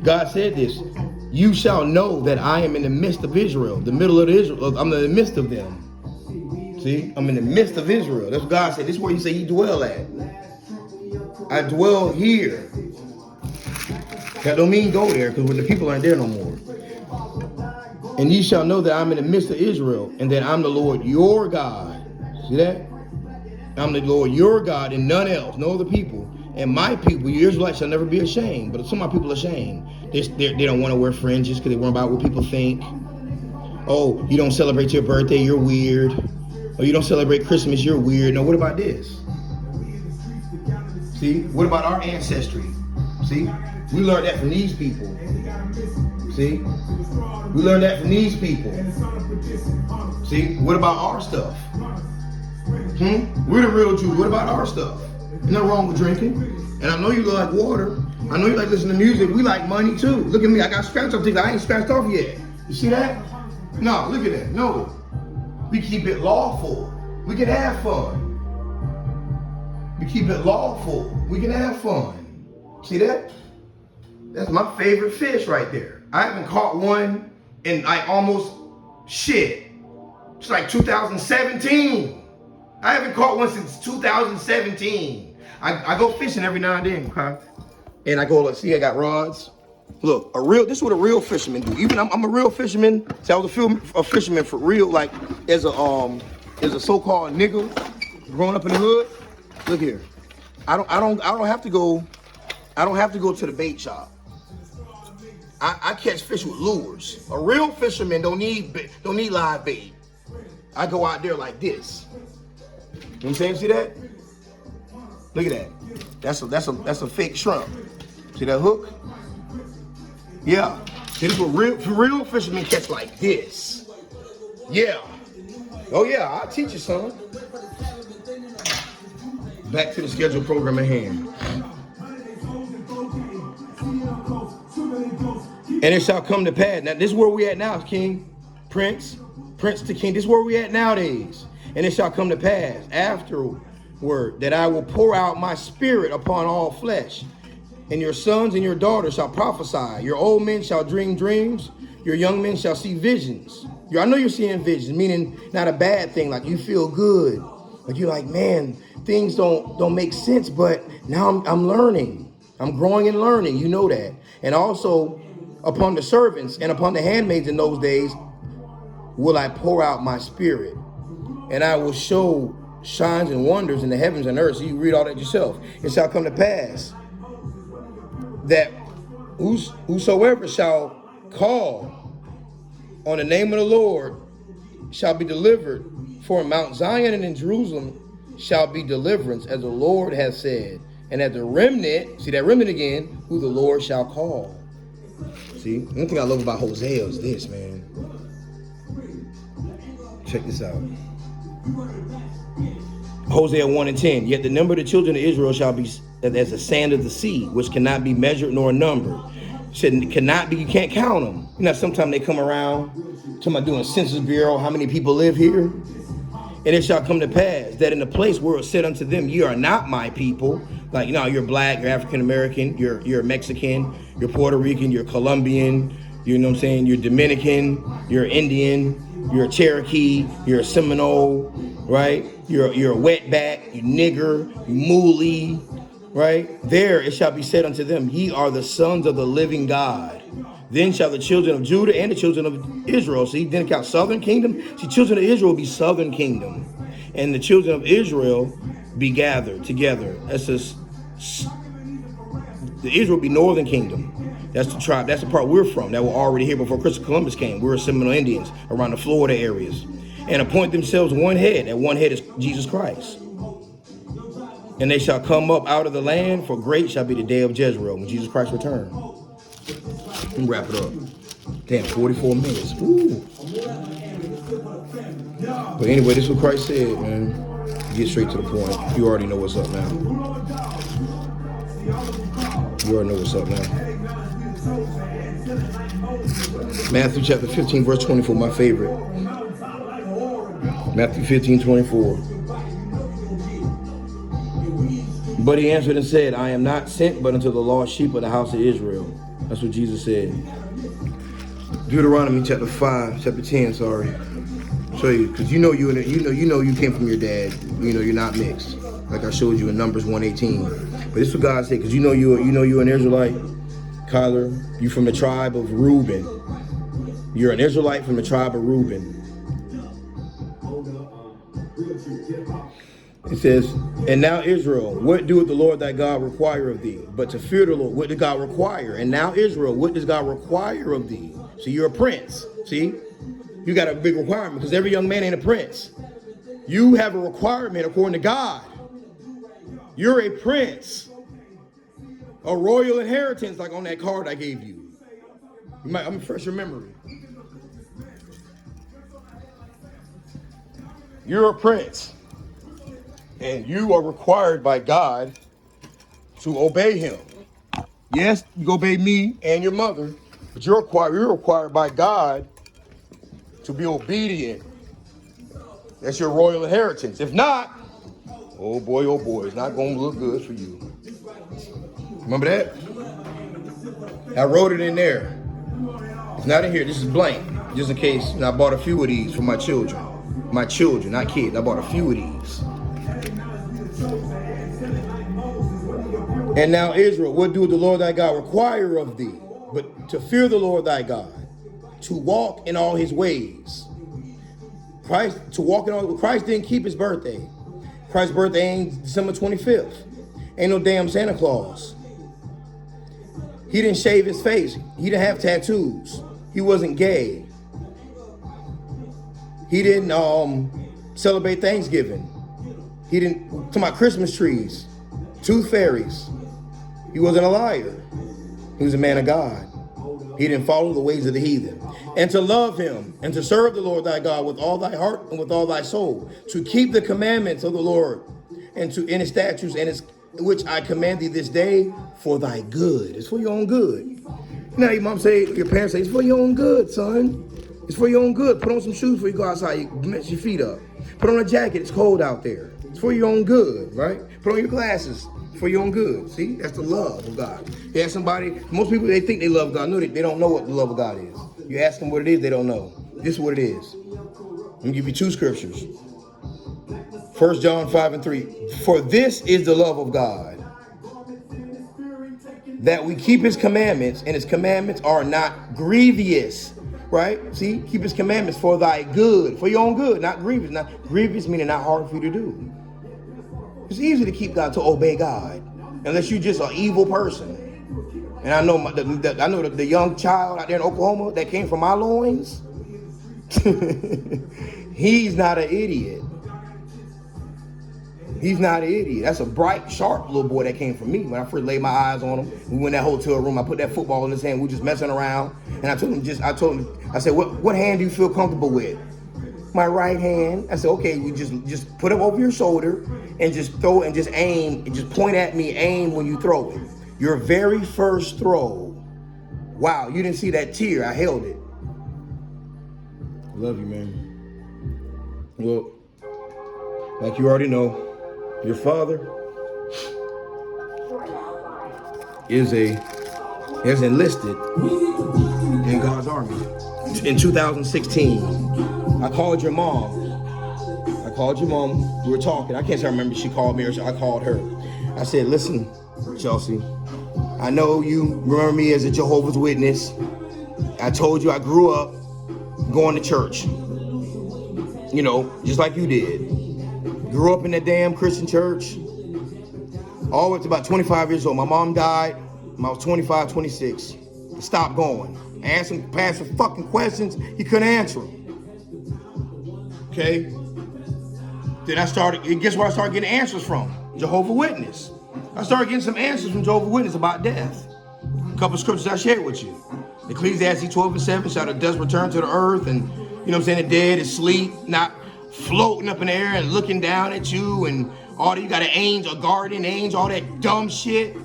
God said this. You shall know that I am in the midst of Israel. The middle of Israel. I'm in the midst of them. See? I'm in the midst of Israel. That's what God said. This is where he said he dwell at. I dwell here. That don't mean go there, because when the people aren't there no more. And ye shall know that I'm in the midst of Israel, and that I'm the Lord your God. See that? I'm the Lord your God, and none else, no other people. And my people, you Israelites, shall never be ashamed. But some of my people are ashamed. They don't want to wear fringes because they worry about what people think. Oh, you don't celebrate your birthday, you're weird. Or you don't celebrate Christmas, you're weird. No, what about this? See, what about our ancestry? See, we learned that from these people. See, we learned that from these people. See, what about our stuff? We're the real Jews. What about our stuff? There's nothing wrong with drinking. And I know you like water. I know you like listening to music. We like money too. Look at me. I got scratched off things I ain't scratched off yet. You see that? No, look at that. No. We keep it lawful. We can have fun. We keep it lawful. We can have fun. See that? That's my favorite fish right there. I haven't caught one in like almost shit. It's like 2017. I haven't caught one since 2017. I go fishing every now and then, okay? And I go, let's see, I got rods. Look, this is what a real fisherman do. Even I'm a real fisherman. So I was a fisherman for real, like as a so-called nigga growing up in the hood. Look here. I don't have to go to the bait shop. I catch fish with lures. A real fisherman don't need live bait. I go out there like this. You know what I'm saying? See that? Look at that. That's a fake shrimp. See that hook? Yeah. See, this is what real fishermen catch like this. Yeah. Oh yeah, I'll teach you, son. Back to the scheduled program at hand. And it shall come to pass. Now, this is where we at now, King. Prince to King. This is where we at nowadays. And it shall come to pass afterward that I will pour out my spirit upon all flesh. And your sons and your daughters shall prophesy. Your old men shall dream dreams. Your young men shall see visions. I know you're seeing visions, meaning not a bad thing. Like you feel good. Like you're like, man, things don't make sense. But now I'm learning. I'm growing and learning. You know that. And also upon the servants and upon the handmaids in those days will I pour out my spirit. And I will show signs and wonders in the heavens and earth. So you read all that yourself. It shall come to pass that whosoever shall call on the name of the Lord shall be delivered. For in Mount Zion and in Jerusalem shall be deliverance, as the Lord has said. And at the remnant, see that remnant again, who the Lord shall call. See, one thing I love about Hosea is this, man. Check this out. Hosea 1:10. Yet the number of the children of Israel shall be as the sand of the sea, which cannot be measured nor numbered. Said cannot be, you can't count them. You know, sometimes they come around, talking about doing Census Bureau, how many people live here. And it shall come to pass that in the place where it said unto them, ye are not my people. Like, you know, you're black, you're African American, you're Mexican, you're Puerto Rican, you're Colombian, you know what I'm saying? You're Dominican, you're Indian, you're a Cherokee, you're a Seminole, right? You're a wetback, you nigger, you moolie, right? There it shall be said unto them, ye are the sons of the living God. Then shall the children of Judah and the children of Israel, see, then count southern kingdom. See, children of Israel will be southern kingdom. And the children of Israel be gathered together. That's just, the Israel will be northern kingdom. That's the tribe, that's the part we're from, that were already here before Christopher Columbus came. We were Seminole Indians around the Florida areas. And appoint themselves one head. That one head is Jesus Christ. And they shall come up out of the land, for great shall be the day of Jezreel, when Jesus Christ returns. Let me wrap it up. Damn, 44 minutes. Ooh. But anyway, this is what Christ said, man. Get straight to the point. You already know what's up now. You already know what's up now. Matthew chapter 15, verse 24, my favorite. Matthew 15, 24. But he answered and said, I am not sent but unto the lost sheep of the house of Israel. That's what Jesus said. Deuteronomy chapter 10, sorry. Show you, because you know you came from your dad. You know you're not mixed. Like I showed you in Numbers 1:18. But this is what God said, because you know you're an Israelite, Kyler. You from the tribe of Reuben. You're an Israelite from the tribe of Reuben. It says, and now Israel, what doeth the Lord thy God require of thee? But to fear the Lord, what does God require? And now Israel, what does God require of thee? So you're a prince, see? You got a big requirement, because every young man ain't a prince. You have a requirement according to God. You're a prince. A royal inheritance, like on that card I gave you. I'm gonna refresh your memory. You're a prince. And you are required by God to obey him. Yes, you obey me and your mother, but you're required by God to be obedient. That's your royal inheritance. If not, oh boy, it's not going to look good for you. Remember that? I wrote it in there. It's not in here. This is blank, just in case. And I bought a few of these for my children. My children, not kids. I bought a few of these. And now Israel, what doeth the Lord thy God require of thee? But to fear the Lord thy God, to walk in all his ways. Christ didn't keep his birthday. Christ's birthday ain't December 25th. Ain't no damn Santa Claus. He didn't shave his face. He didn't have tattoos. He wasn't gay. He didn't celebrate Thanksgiving. He didn't talk about Christmas trees, tooth fairies. He wasn't a liar. He was a man of God. He didn't follow the ways of the heathen. And to love him and to serve the Lord thy God with all thy heart and with all thy soul, to keep the commandments of the Lord and in his statutes and his which I command thee this day for thy good. It's for your own good. Now your mom say, your parents say, it's for your own good, son. It's for your own good. Put on some shoes before you go outside. You mess your feet up. Put on a jacket. It's cold out there. It's for your own good, right? Put on your glasses for your own good. See, that's the love of God. You ask somebody, most people, they think they love God. No, they don't know what the love of God is. You ask them what it is, they don't know. This is what it is. Let me give you two scriptures. 1 John 5:3. For this is the love of God, that we keep his commandments, and his commandments are not grievous. Right? See, keep his commandments for thy good, for your own good, not grievous. Not grievous meaning not hard for you to do. It's easy to keep God, to obey God, unless you're just an evil person. And I know the young child out there in Oklahoma that came from my loins. He's not an idiot. He's not an idiot. That's a bright, sharp little boy that came from me. When I first laid my eyes on him, we went in that hotel room. I put that football in his hand. We were just messing around. And I told him, I said, what hand do you feel comfortable with? My right hand. I said, okay, you just put it over your shoulder and just throw and just aim and just point at me, aim when you throw it. Your very first throw. Wow, you didn't see that tear. I held it. I love you, man. Well, like you already know, your father is enlisted in God's army. In 2016, I called your mom. We were talking. I can't remember if she called me or I called her. I said, listen, Chelsea, I know you remember me as a Jehovah's Witness. I told you I grew up going to church. You know, just like you did. Grew up in that damn Christian church. All the way to about 25 years old. My mom died when I was 25, 26. I stopped going. I asked him pastor fucking questions. He couldn't answer them. Okay? Then guess where I started getting answers from? Jehovah's Witness. I started getting some answers from Jehovah's Witness about death. A couple of scriptures I shared with you. Ecclesiastes 12:7, shall the dust return to the earth, and you know what I'm saying, the dead is asleep, not floating up in the air and looking down at you, and all that. You got an angel, a guardian angel, all that dumb shit.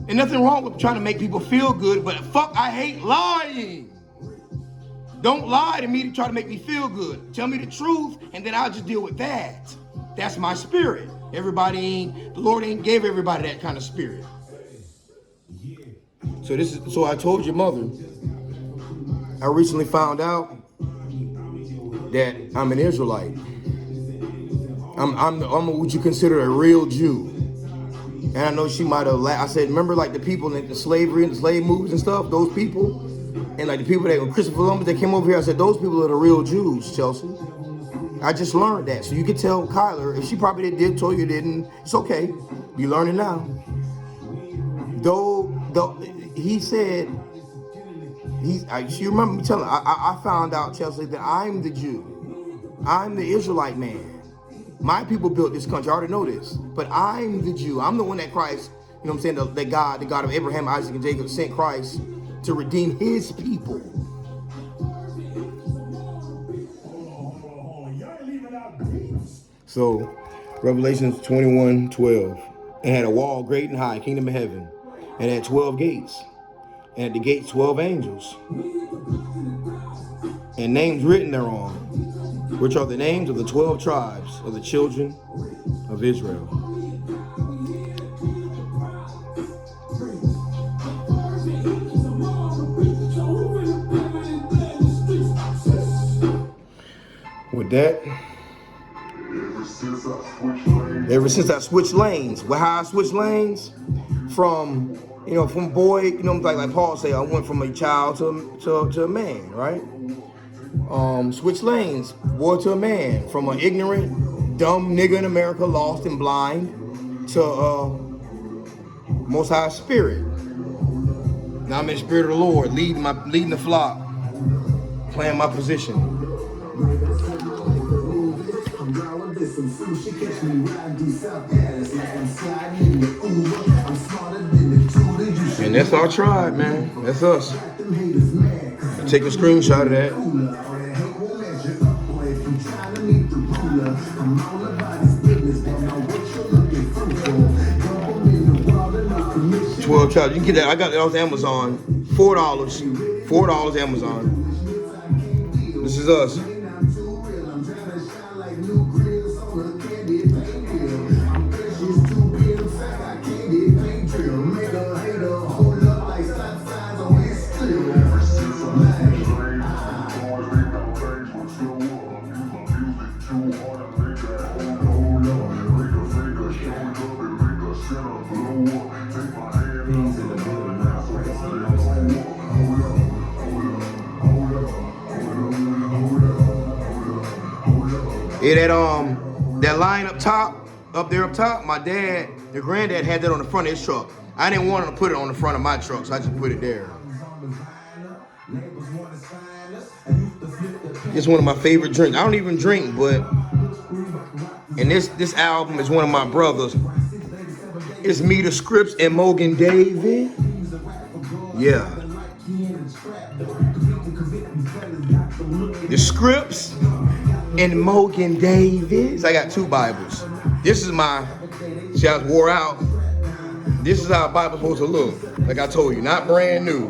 And nothing wrong with trying to make people feel good, but fuck, I hate lying. Don't lie to me to try to make me feel good. Tell me the truth, and then I'll just deal with that. That's my spirit. The Lord ain't gave everybody that kind of spirit. So I told your mother, I recently found out that I'm an Israelite. I'm what you consider a real Jew. And I know she might have laughed. I said, remember like the people in the slavery and the slave movies and stuff, those people? And like the people that were Christopher Columbus that came over here, I said, those people are the real Jews, Chelsea. I just learned that. So you could tell Kyler, if she probably did, told you didn't, it's okay. You learning now. Though he said, you remember me telling her, I found out, Chelsea, that I'm the Jew. I'm the Israelite man. My people built this country. I already know this. But I'm the Jew. I'm the one that Christ, you know what I'm saying, the God of Abraham, Isaac, and Jacob sent Christ to redeem his people. So, Revelations 21:12. It had a wall great and high, kingdom of heaven. And it had 12 gates. And at the gates, 12 angels. And names written thereon, which are the names of the 12 tribes of the children of Israel. With that, ever since I switched lanes, how I switched lanes from boy, like Paul said, I went from a child to a man, right? Switch lanes, boy to a man, from an ignorant, dumb nigga in America, lost and blind, to Most High Spirit. Now I'm in the Spirit of the Lord, leading the flock, playing my position. And that's our tribe, man. That's us. Take a screenshot of that. 12 tribes. You can get that. I got that off Amazon. $4. $4 Amazon. This is us. Yeah, that line up top, my dad, your granddad had that on the front of his truck. I didn't want him to put it on the front of my truck, so I just put it there. It's one of my favorite drinks. I don't even drink, and this album is one of my brothers. It's me, the Scripts, and Morgan David. Yeah. The Scripts and Morgan Davis. I got 2 Bibles. This is my, see I was wore out. This is how a Bible's supposed to look. Like I told you, not brand new.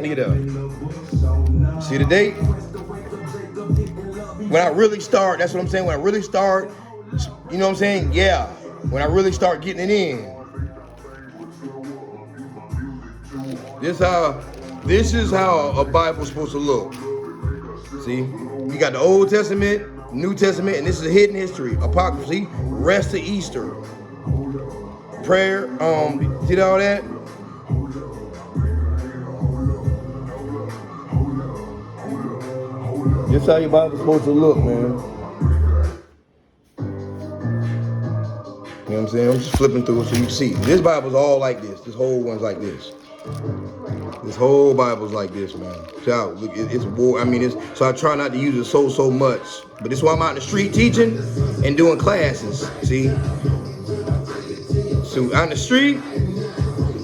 Look it up. See the date? When I really start, that's what I'm saying. When I really start, you know what I'm saying? Yeah. When I really start getting it in. This is how a Bible's supposed to look. See? You got the Old Testament, New Testament, and this is hidden history. Apocrypha, rest of Easter. Prayer, see all that? This how your Bible's supposed to look, man. You know what I'm saying? I'm just flipping through it so you can see. This Bible's all like this. This whole one's like this. This whole Bible's like this, man. Shout, look, it's war. I mean, so I try not to use it so much. But this is why I'm out in the street teaching and doing classes. See? So out in the street,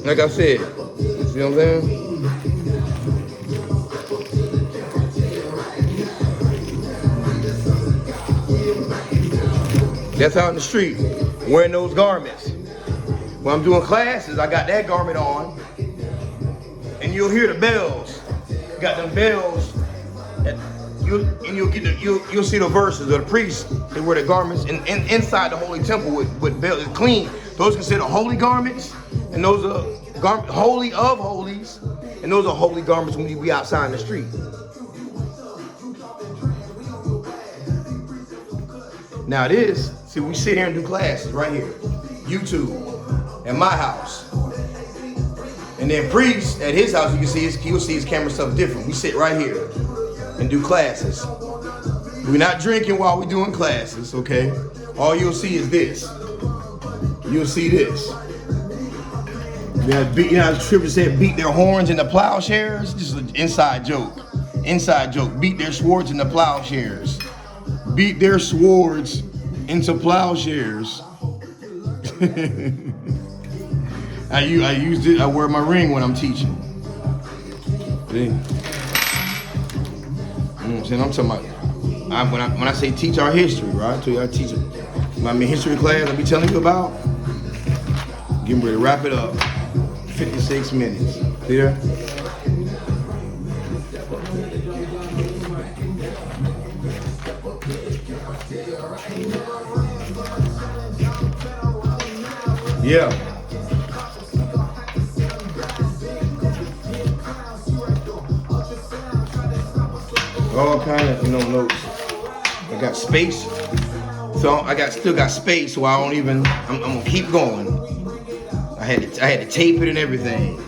like I said, see what I'm saying? That's out in the street, wearing those garments. when I'm doing classes, I got that garment on, and you'll hear the bells. You got them bells, you'll see the verses of the priests. They wear the garments inside the holy temple with bells. It's clean. Those are considered holy garments, and those are holy of holies, and those are holy garments when you be outside in the street. Now this, see, we sit here and do classes right here, YouTube, at my house. And then priest at his house, you can see he'll see his camera stuff different. We sit right here and do classes. We're not drinking while we're doing classes, okay? All you'll see is this. You'll see this. You know how the scripture said beat their horns into plowshares? Just an inside joke. Inside joke. Beat their swords into plowshares. Beat their swords into plowshares. I use it. I wear my ring when I'm teaching. See? You know what I'm saying? I'm talking about when I say teach our history, right? I tell you I teach it. My history class I be telling you about. Getting ready to wrap it up. 56 minutes. See there? Yeah. All kind of, notes. I got space. So still got space, so I don't even, I'm gonna keep going. I had to tape it and everything.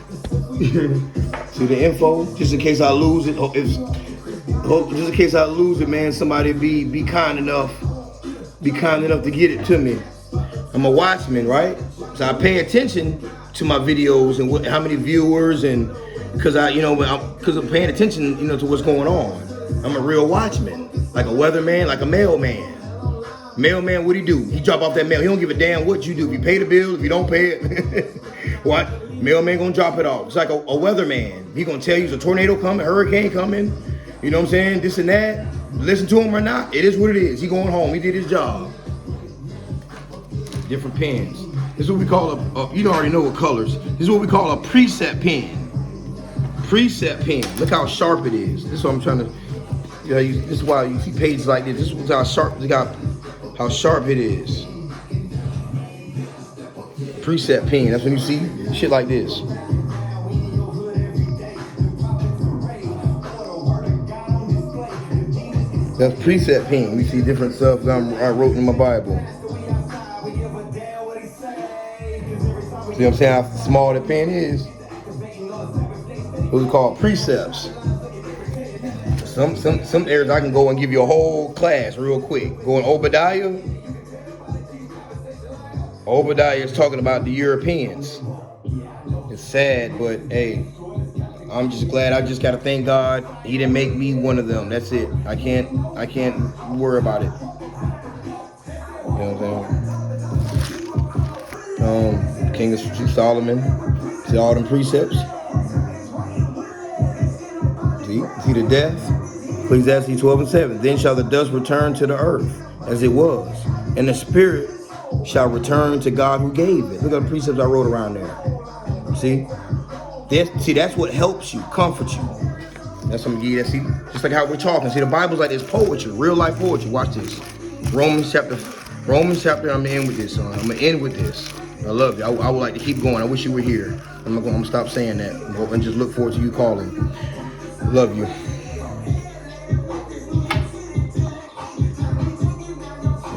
See the info? Just in case I lose it. Just in case I lose it, man, somebody be kind enough to get it to me. I'm a watchman, right? So I pay attention to my videos and how many viewers, and because I'm paying attention, to what's going on. I'm a real watchman, like a weatherman, like a mailman. Mailman, what'd he do? He drop off that mail. He don't give a damn what you do. If you pay the bill, if you don't pay it, what? Mailman gonna drop it off. It's like a weatherman. He gonna tell you there's a tornado coming, hurricane coming, you know what I'm saying? This and that. Listen to him or not, it is what it is. He going home. He did his job. Different pens. This is what we call you already know what colors. This is what we call a preset pen. Preset pen. Look how sharp it is. This is what I'm trying to. This is why you see pages like this. This is how sharp it is. Preset pen. That's when you see shit like this. That's preset pen. We see different stuff that I wrote in my Bible. See what I'm saying? How small the pen is. Those are called precepts. Some areas I can go and give you a whole class real quick. Go in Obadiah. Obadiah is talking about the Europeans. It's sad, but hey, I'm just glad. I just gotta thank God He didn't make me one of them. That's it. I can't worry about it. You know what I'm saying? King of Solomon. See all them precepts. See the death. Ecclesiastes 12:7. Then shall the dust return to the earth as it was, and the spirit shall return to God who gave it. Look at the precepts I wrote around there. See? That's what helps you, comforts you. That's what I'm gonna give you that. See, just like how we're talking. See, the Bible's like this poetry, real life poetry. Watch this. Romans chapter. I'm gonna end with this, son. I'm gonna end with this. I love you. I would like to keep going. I wish you were here. I'm gonna stop saying that and just look forward to you calling. Love you.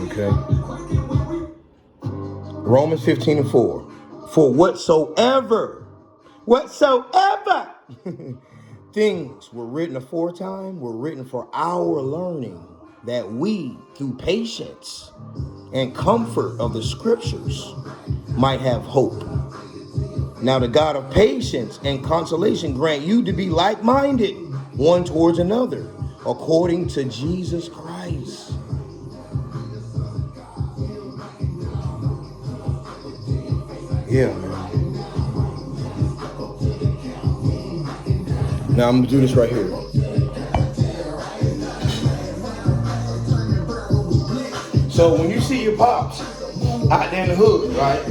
Okay. Romans 15:4. For whatsoever things were written aforetime were written for our learning, that we, through patience and comfort of the scriptures, might have hope. Now the God of patience and consolation grant you to be like-minded one towards another, according to Jesus Christ. Yeah, man. Now I'm gonna do this right here. So when you see your pops out there in the hood, right?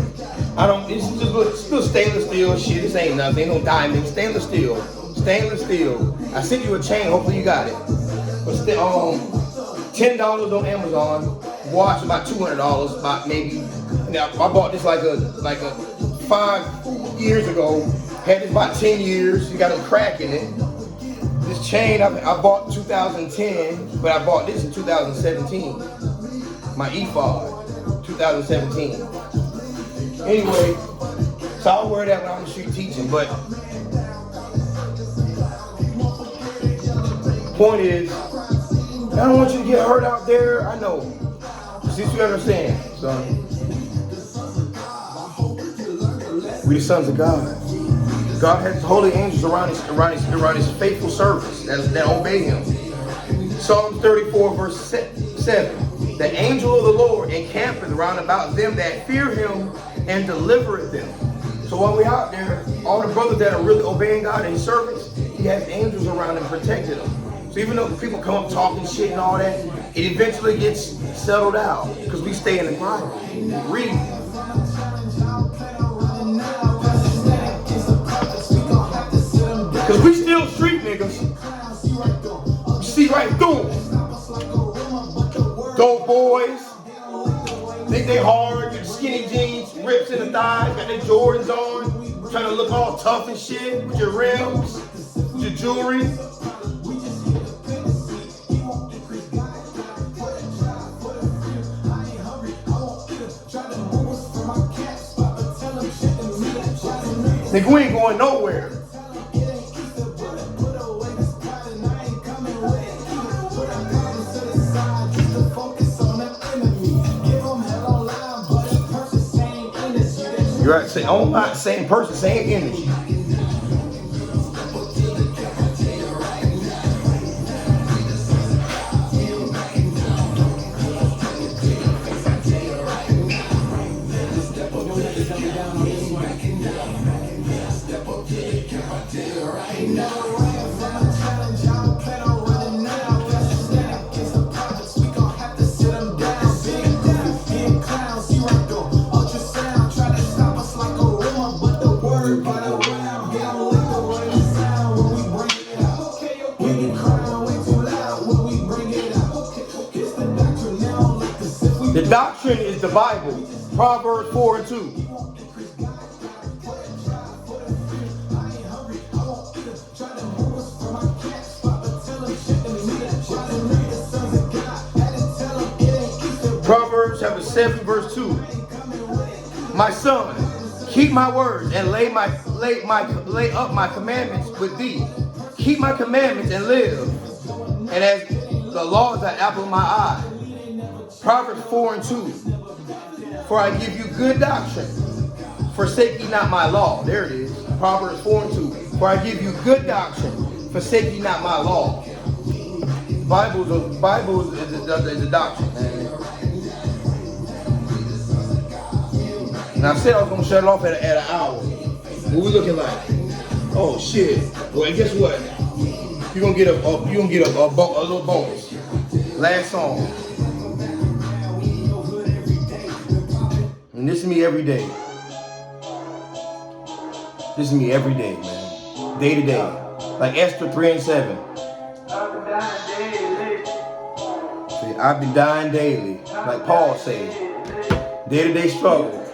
I don't, it's just little stainless steel shit. This ain't nothing, ain't no diamond. Stainless steel. Stainless steel. I sent you a chain, hopefully you got it. But $10 on Amazon. Watch about $200, about maybe. Now I bought this like a 5 years ago. Had this about 10 years. You got a crack in it. This chain I bought in 2010, but I bought this in 2017. My ephod, 2017. Anyway, so I'll wear that when I'm in the street teaching, but point is, I don't want you to get hurt out there. I know. See what you understand, son. We the sons of God. God has holy angels around his faithful servants that obey him. Psalms 34 verse 7. The angel of the Lord encampeth round about them that fear him and delivereth them. So while we're out there, all the brothers that are really obeying God and his servants, he has angels around them protecting them. So even though people come up talking shit and all that, it eventually gets settled out because we stay in the Bible, read. Because we still street niggas. You see right through them. Dope boys. Think they hard, get skinny jeans, rips in the thighs, got their Jordans on, trying to look all tough and shit with your rims, with your jewelry. Nigga, we ain't going nowhere. You're right, same person, same energy. The doctrine is the Bible, Proverbs 4 and 2. Proverbs chapter 7 verse 2. My son, keep my words and lay up my commandments with thee. Keep my commandments and live. And as the law is the apple of my eye. Proverbs 4 and 2. For I give you good doctrine. Forsake ye not my law. There it is. Proverbs 4 and 2. For I give you good doctrine. Forsake ye not my law. The Bible is a doctrine, man. And I said I was going to shut it off at an hour. What we looking like? Oh shit. Well, guess what? You're going to get a little bonus. Last song. And this is me every day. This is me every day, man. Day to day. Like Esther 3 and 7. See, I be dying daily. Like Paul said. Day to day struggle.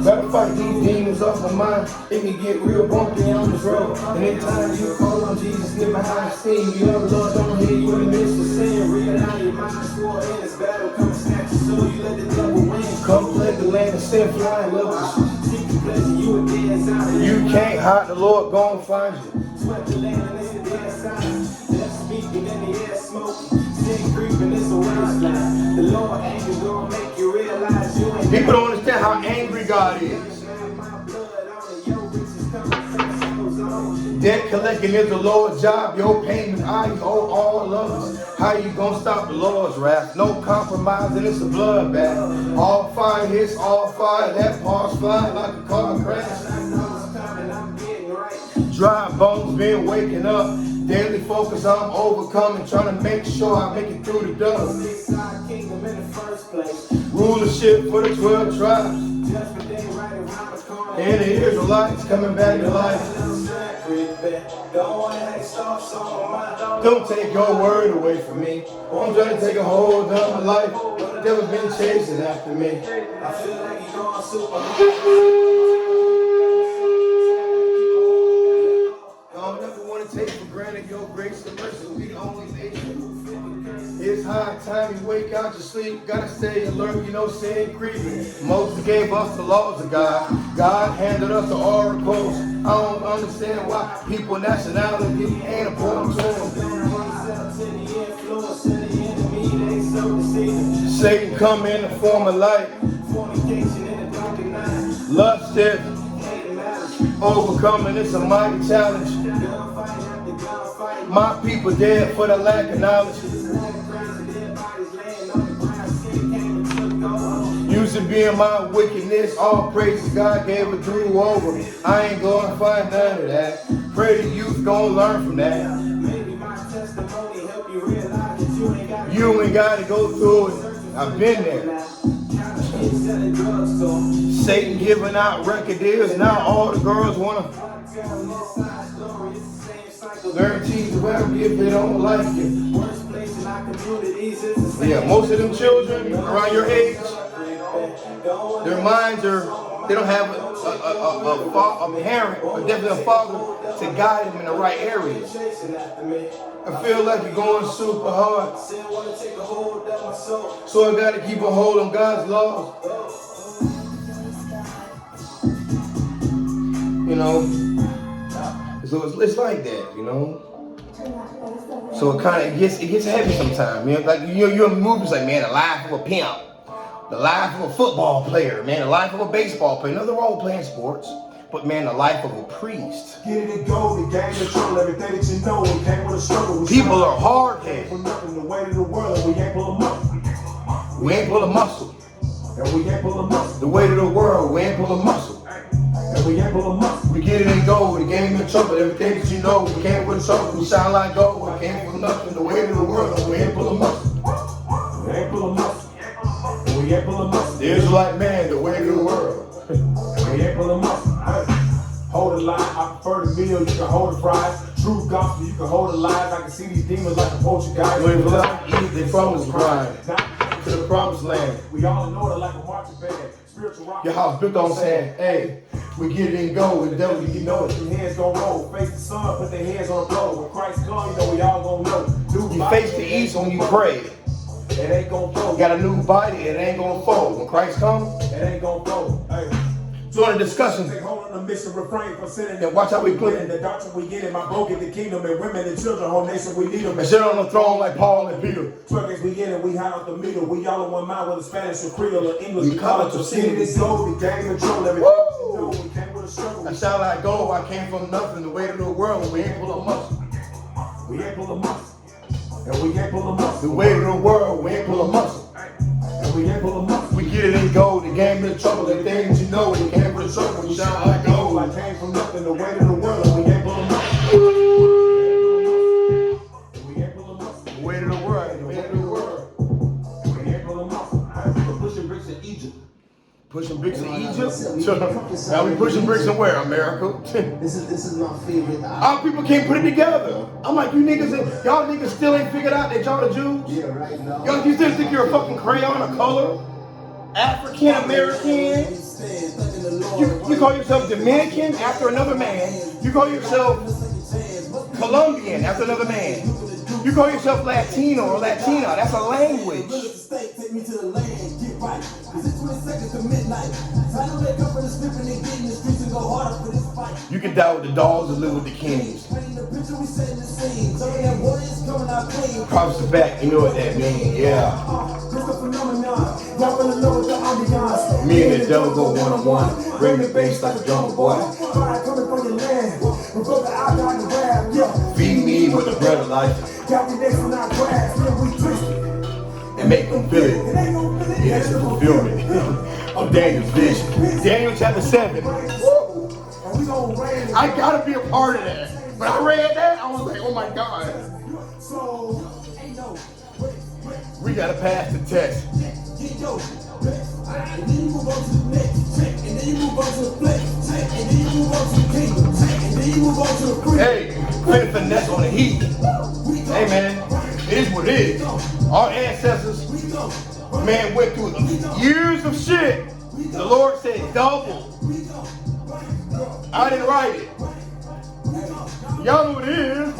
Gotta fight these demons off my mind. It can get real bumpy on this road. And anytime you call on Jesus, get behind the scene. You know the Lord don't hear you in the midst of sin. Realign your mind, swore in this battle. Come snatch your soul, you let the devil win. Come play the land and send flying locusts. You can't hide, the Lord gon' find you. Sweat the land and it's the dead sign. Death speaking in the air smoking. Sin creeping, it's a wasteland. The Lord anger gonna make you realize you ain't. People don't understand how angry God is. Debt collecting is the Lord's job. Your payment, I owe all of us. How you gonna stop the Lord's wrath? No compromising, it's a bloodbath. All fire hits, all fire. That par's flying like a car crash. Dry bones been waking up. Daily focus, I'm overcoming, trying to make sure I make it through the door. Rulership for the 12 tribes. And the Israelites coming back to life. Don't take your word away from me. I'm trying to take a hold of my life. Never been chasing after me. I feel like you're going super. Don't ever want to take for granted your grace and mercy. We the only nation. It's high time you wake out your sleep. Gotta stay alert, you know sin creeping. Moses gave us the laws of God. God handed us the oracles. I don't understand why people nationality ain't important to them. Satan come in the form of light. Lust it. Overcoming, it's a mighty challenge. My people dead for the lack of knowledge. Used to be in my wickedness, all praises God gave a do over. I ain't gonna find none of that. Pray the youth gonna learn from that. You ain't gotta go through it. I've been there. Satan giving out record deals. Now all the girls wanna guarantee the web if they don't like it. Yeah, most of them children around your age, their minds they don't have a parent, or definitely a father to guide them in the right areas. I feel like you're going super hard, so I gotta keep a hold on God's laws. You know, so it's like that, you know. So it kind of gets heavy sometimes, man. Like you're in movies like, man, the life of a pimp, the life of a football player, man, the life of a baseball player. Nothing wrong with playing sports, but man, the life of a priest. Get it and go, the game control everything that you know. It came with a struggle. People are hard-headed. The weight of the world, we ain't pull a muscle. We ain't pull a muscle. And we ain't pull a muscle. The weight of the world, we ain't pull a muscle. And we ain't pull a muscle. We get it and go, the game in trouble, everything that you know. We came with a trouble, we shine like gold. We came from nothing, the weight of the world, we ain't pull a muscle. We ain't pull a muscle. And we ain't pull a muscle. The Israelite man, the weight of the world. We ain't pull a muscle. Hold the line, I prefer the meal, you can hold the fries. True gospel, you can hold the lies. I can see these demons like a poacher guy. When we eat, they promised grind to the promised land. We all know it like a marching band. Spiritual rock. Your house built on sand. Hey, we get it and go. The devil, you know it. Your hands gon' roll. Face the sun, put their hands on the blow. When Christ comes, you know we all gon' know. You face the east when you pray. It ain't gon' fold. Got a new body, it ain't gonna fold. When Christ comes, it ain't gon' fold. Hey. So in the discussion, take hold of the mission, refrain from sinning. And watch how we put it. The doctrine we get in my boat, get the kingdom and women and children, whole nation we need them. And sit on the throne like Paul and Peter. Truckers we get it, we hide out the meter. We all in one mind with a Spanish or Creole or English. We call it to see this gold, the game control everything. We came with a struggle. I sound like gold, I came from nothing. The weight of the world, we ain't pull a muscle. We ain't pull a muscle. And we ain't pull a muscle. The weight of the world, we ain't pull a muscle. And we ain't pull a muscle. We get it and go, the game in trouble, the things you know, we came with a trouble, we shine like gold. I came from nothing, the weight of the world, and we ain't pull a muscle. We ain't pull a muscle. The weight of the world, the weight of the world. We ain't pull a muscle. We're pushing bricks in Egypt. Pushing bricks in Egypt? Now we pushing bricks in where, America? This is my favorite. Our people can't put it together. I'm like, you niggas, y'all niggas still ain't figured out that y'all the Jews? Yeah, right now. Y'all, you still think you're a fucking crayon of color? African American? You call yourself Dominican after another man. You call yourself Colombian after another man. You call yourself Latino or Latina. That's a language. You can die with the dogs and live with the kings. Props to back, you know what that means, yeah. Me and the devil go one-on-one. Bring the bass like a drummer boy. Feed me with the bread of life. And make them feel it. Yeah, it's a fulfillment of Daniel's vision. Daniel chapter 7. I gotta be a part of that. When I read that, I was like, oh my God. We gotta pass the test. Hey, finna finesse on the heat. Hey man, it is what it is. Our ancestors, man, went through years of shit. The Lord said double. I didn't write it. Y'all know what it is.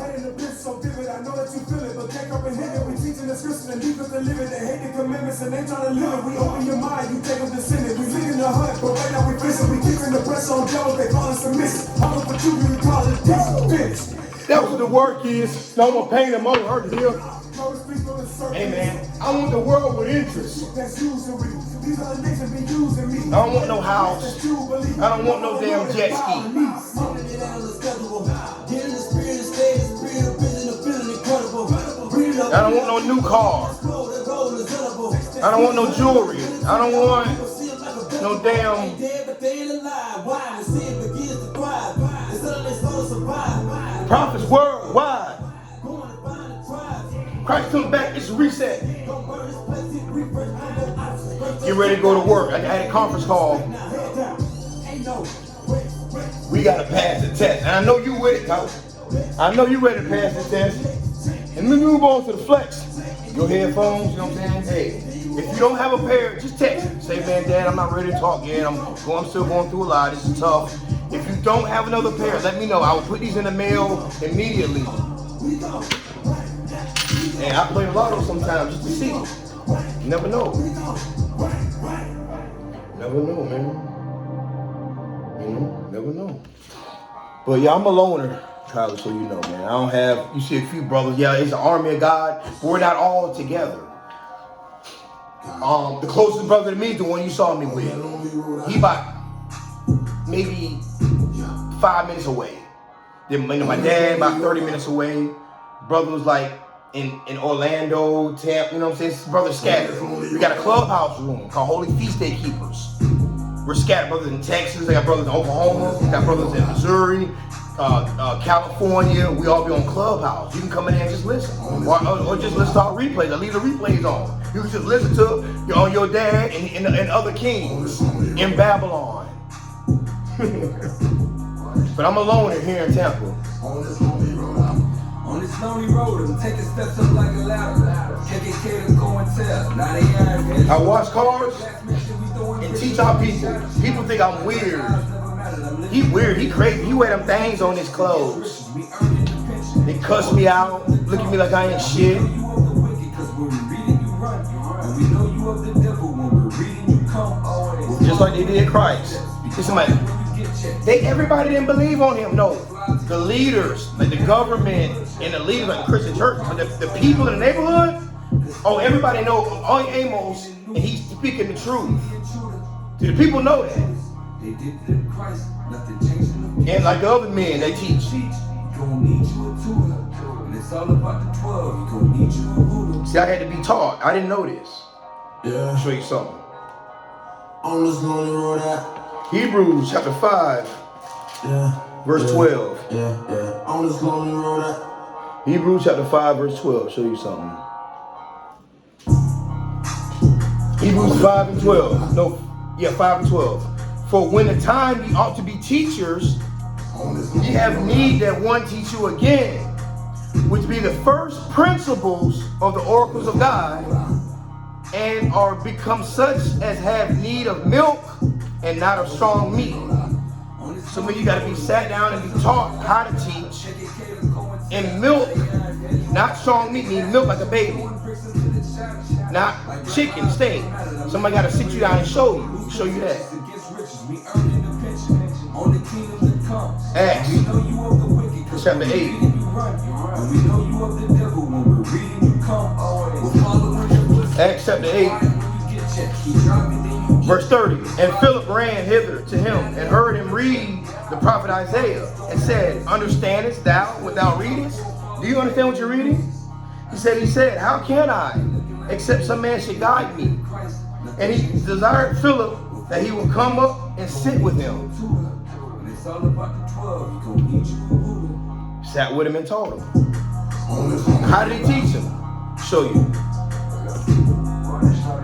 So vivid, I know that you feel it, but can't comprehend it. We teaching the scripture and leave us to live it. They hate the commandments and they trying to live it. We open your mind, you take us to sin it. We live in the hood, but right now we fishing. We kicking the press on Jones, they call us submissive. All of what you do, we call it this. That was the work is. No more pain and more hurt here. Hey man, I want the world with interest. I don't want no house. I don't want no damn jet ski. I don't want no new car. I don't want no jewelry. I don't want no damn. Prophets worldwide. Christ comes back, it's a reset. Get ready to go to work. I had a conference call. We gotta pass the test. And I know you with it, pal. I know you ready to pass the test. And we move on to the flex. Your headphones, you know what I'm saying? Hey, if you don't have a pair, just text me. Say, man, Dad, I'm not ready to talk yet. I'm still going through a lot. This is tough. If you don't have another pair, let me know. I will put these in the mail immediately. And I play lotto sometimes just to see. You never know. Never know, man. You know, never know. But yeah, I'm a loner, Tyler, so you know, man. I don't have, you see a few brothers. Yeah, it's an army of God, but we're not all together. The closest brother to me is the one you saw me with. He about maybe 5 minutes away. Then my dad about 30 minutes away. Brother was like in Orlando, Tampa, you know what I'm saying? Brother scattered. We got a clubhouse room called Holy Feast Day Keepers. We're scattered, brothers in Texas, I got brothers in Oklahoma, we got brothers in Missouri, California. We all be on Clubhouse. You can come in there and just listen. Or just listen to our replays. I leave the replays on. You can just listen to your dad and other kings in Babylon. But I'm a loner here in Tampa. On this lonely road, I'm taking steps up like a ladder. KKK to go and tell. Now they are. I wash cars and teach our people. People think I'm weird. He weird, he crazy. He wear them things on his clothes. They cuss me out, look at me like I ain't shit. Just like they did Christ. Everybody didn't believe on him, no. The leaders, like the government and the leaders like the Christian church, but the people in the neighborhood, oh, everybody know only Amos, and he's speaking the truth. See, the people know that. And like the other men, they teach. See, I had to be taught. I didn't know this. Yeah. I'll show you something. On this lonely road out. Hebrews chapter 5, verse 12. Yeah. On this lonely road out. Hebrews chapter 5, verse 12. Show you something. Hebrews 5 and 12. No, yeah, 5 and 12. For when the time ye ought to be teachers, ye have need that one teach you again, which be the first principles of the oracles of God, and are become such as have need of milk and not of strong meat. So when you got to be sat down and be taught how to teach, and milk, not strong meat, mean milk like a baby, not chicken, steak. Somebody got to sit you down and show you that. Acts chapter 8. Acts chapter 8, verse 30. And Philip ran hither to him and heard him read the prophet Isaiah and said, understandest thou what thou readest? Do you understand what you're reading? He said, how can I, except some man should guide me? And he desired Philip that he would come up and sit with him. sat with him and taught him. How did he teach him? Show you.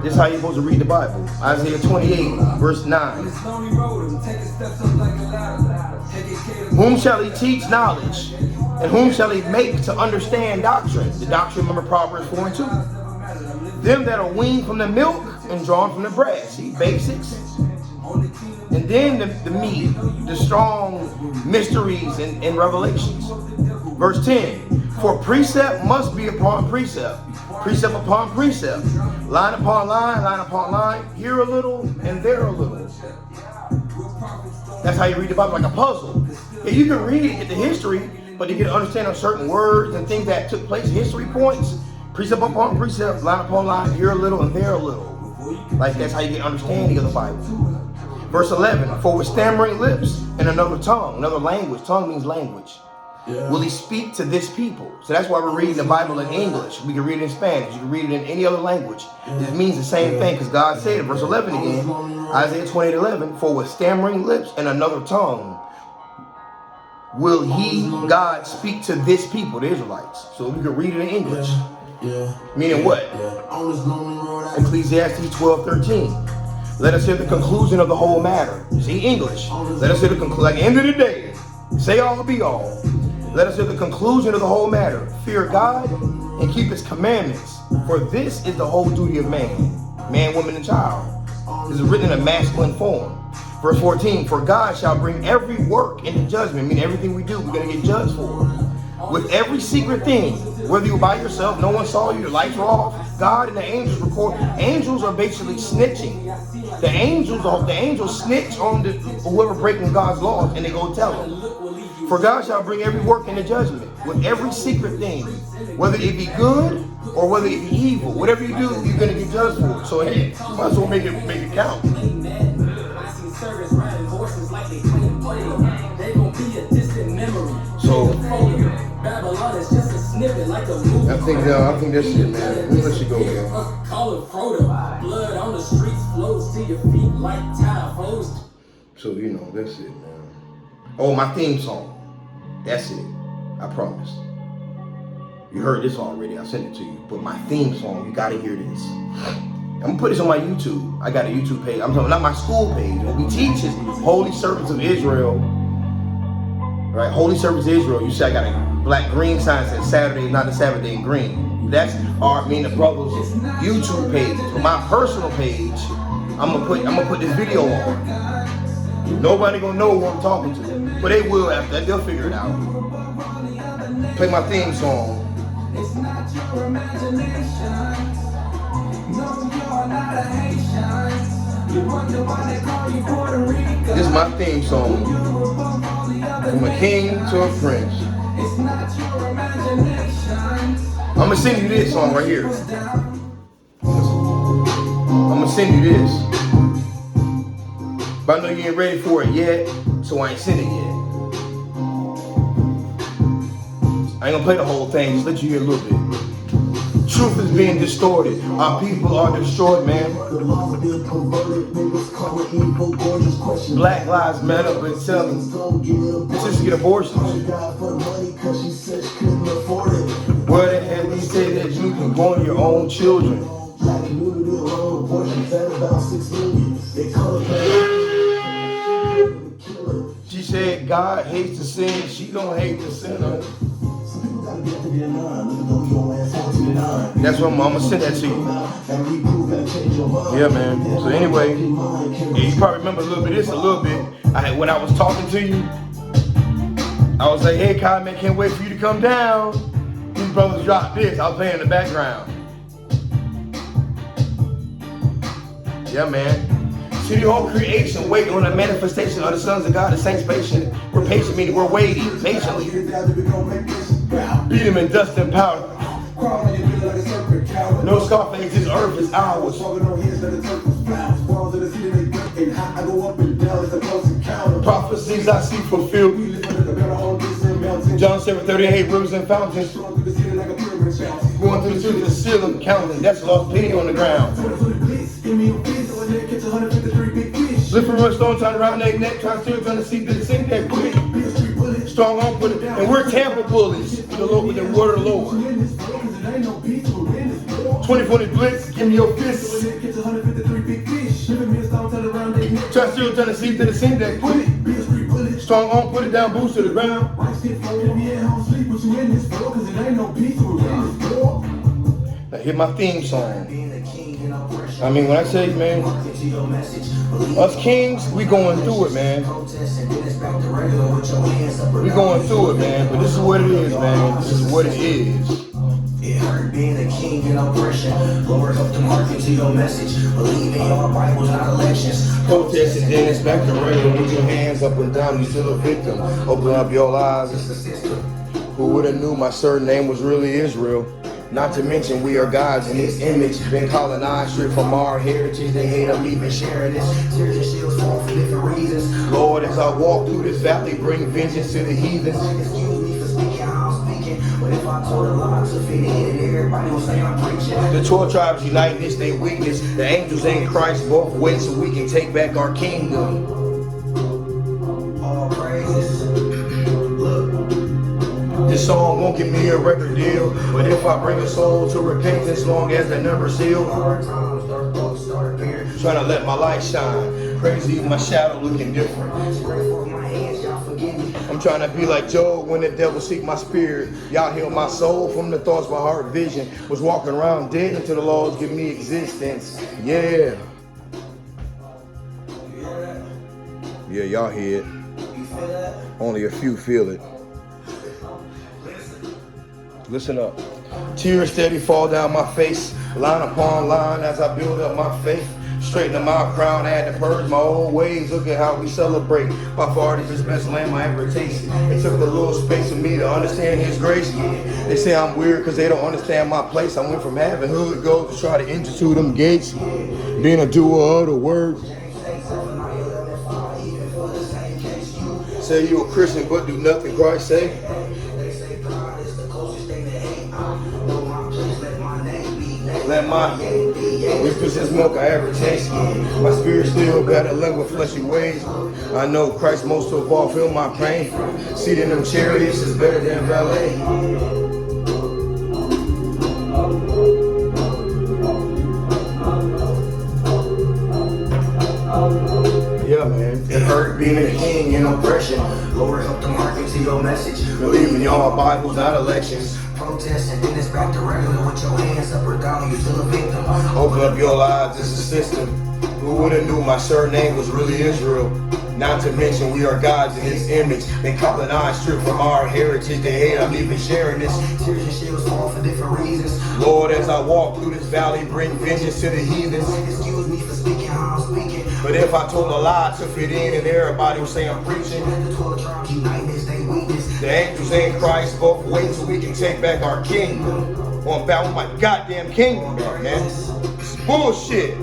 This is how you're supposed to read the Bible. Isaiah 28, verse 9. Whom shall he teach knowledge? And whom shall he make to understand doctrine? The doctrine, remember Proverbs 4 and 2. Them that are weaned from the milk and drawn from the breast. See, basics. And then the meat, the strong mysteries and revelations. Verse 10. For precept must be upon precept. Precept upon precept. Line upon line, line upon line. Here a little and there a little. That's how you read the Bible, like a puzzle. Yeah, you can read it, get the history, but to get an understanding of certain words and things that took place, history points, precept upon precept, line upon line, here a little and there a little. Like that's how you get understanding of the Bible. Verse 11, for with stammering lips and another tongue, another language, tongue means language, will he speak to this people. So that's why we're reading the Bible in English. We can read it in Spanish. You can read it in any other language. It means the same thing because God said in verse 11 again, Isaiah 28:11, for with stammering lips and another tongue will he, God, speak to this people, the Israelites. So we can read it in English. Meaning what? Ecclesiastes 12:13. Let us hear the conclusion of the whole matter. See, English. Let us hear the conclusion. Like, end of the day, say all be all. Let us hear the conclusion of the whole matter. Fear God and keep his commandments. For this is the whole duty of man. Man, woman, and child. This is written in a masculine form. Verse 14, for God shall bring every work into judgment. Meaning everything we do, we're going to get judged for. With every secret thing, whether you're by yourself, no one saw you, your lights were off, God and the angels record. Angels are basically snitching. The angels snitch on whoever breaking God's laws, and they go tell them. For God shall bring every work into judgment, with every secret thing, whether it be good or whether it be evil. Whatever you do, you're going to get judged for it. So hey, you might as well make it count. So I think that's it, man. We'll let you go, man. Blood on the streets flows to your feet like tide flows. So that's it, man. Oh, my theme song. That's it. I promise. You heard this already. I sent it to you. But my theme song, you gotta hear this. I'm gonna put this on my YouTube. I got a YouTube page. I'm talking not my school page. What we teach is Holy Servants of Israel. Right? Holy Servants of Israel. You see, I got a black green sign that says Saturday, not the Sabbath day in green. That's me and the brothers' YouTube page. But my personal page, I'm gonna put this video on. Nobody gonna know who I'm talking to, but they will after that. They'll figure it out. Play my theme song. It's not your imagination. No, you're not a Haitian. You wonder why they call you Puerto Rico. This is my theme song. From a king to a prince. It's not your imagination. I'm gonna send you this song right here. I'm gonna send you this. But I know you ain't ready for it yet, so I ain't sent it yet. I ain't gonna play the whole thing, just let you hear a little bit. Truth is being distorted. Our people are destroyed, man. Black lives matter, but telling just to get abortions. Where the hell they say that you can go on your own children? She said God hates the sin, she don't hate the sinner. That's what I'm gonna send that to you. Yeah, man. So anyway, you probably remember a little bit of this, a little bit. When I was talking to you, I was like, hey, Kyle, man, can't wait for you to come down. These brothers dropped this. I was playing in the background. Yeah, man. See, the whole creation waiting on the manifestation of the sons of God, the saints patient. We're patient, meaning we're waiting patiently. Beat him in dust and powder. No Scarface, this earth is ours. Prophecies I see fulfilled. John 7:38, rivers and fountains. Going through the streets of the ceiling, counting. That's lost pity on the ground. Lift from a stone, trying around their neck, trying to see if they sink that quick. Strong arm with it. And we're Tampa bullies. The Lord with the word of the Lord. 2020 blitz, give me your fists. Trust you, trying to see to the scene that quit it. Strong arm, put it down, boots to the ground. Now hit my theme song. I mean, when I say, man, us kings, we going through it, man. We going through it, man. But this is what it is, man. This is what it is. It hurt being a king in oppression. Lord, help to market to your message. Believe in your Bibles, not elections. Protest and then it's back to regular. With your hands up and down, you still a victim. Open up your eyes. Who would have knew my surname was really Israel? Not to mention we are gods in His image. Been colonized straight from our heritage. They hate them even sharing this. Tears and shields fall for different reasons. Lord, as I walk through this valley, bring vengeance to the heathens. Excuse me for speaking how I'm speaking. But if I told a lie to fit in, everybody will say I'm preaching. The 12 tribes unite in this they weakness. The angels in Christ both wait so we can take back our kingdom. All praises. Look. This song won't give me a record deal, but if I bring a soul to repentance, long as the number's sealed, Hard times, dark thoughts start appearing. trying to let my light shine. Crazy, my shadow looking different. Spread forth my hands, y'all forgive me. I'm trying to be like Job when the devil seek my spirit. Y'all heal my soul from the thoughts my heart vision. Was walking around dead until the laws give me existence. Yeah. Yeah, y'all hear it. You feel that? Only a few feel it. Listen up. Tears steady fall down my face, line upon line as I build up my faith. Straighten my crown, I had to purge my old ways. Look at how we celebrate. By far this is the best lamb I ever tasted. It took a little space for me to understand His grace. They say I'm weird because they don't understand my place. I went from having hood goals to try to enter through them gates. Being a doer of the word. Say you a Christian but do nothing Christ say. Let my whispers and smoke I ever taste. My spirit still better live with fleshy ways. I know Christ most of all feel my pain. Seated in them chariots is better than valet. Yeah, man. It hurt being a king in oppression. Lord, help to market to your message. Believe in y'all Bibles, not elections. Protest and then it's back to regular. With your hands up or down, you still a victim. Open up your lives, it's a system. Who would have knew my surname was really Israel? Not to mention we are gods in His image. They colonized straight from our heritage. They hate I'm even sharing this. Tears and shields fall for different reasons. Lord, as I walk through this valley, bring vengeance to the heathens. Excuse me for speaking how I'm speaking. But if I told a lie to fit in and everybody would say I'm preaching. The 12 tribes unite this they weakness. The angels in Christ both wait so we can take back our kingdom. On battle my goddamn kingdom back, man. This is bullshit.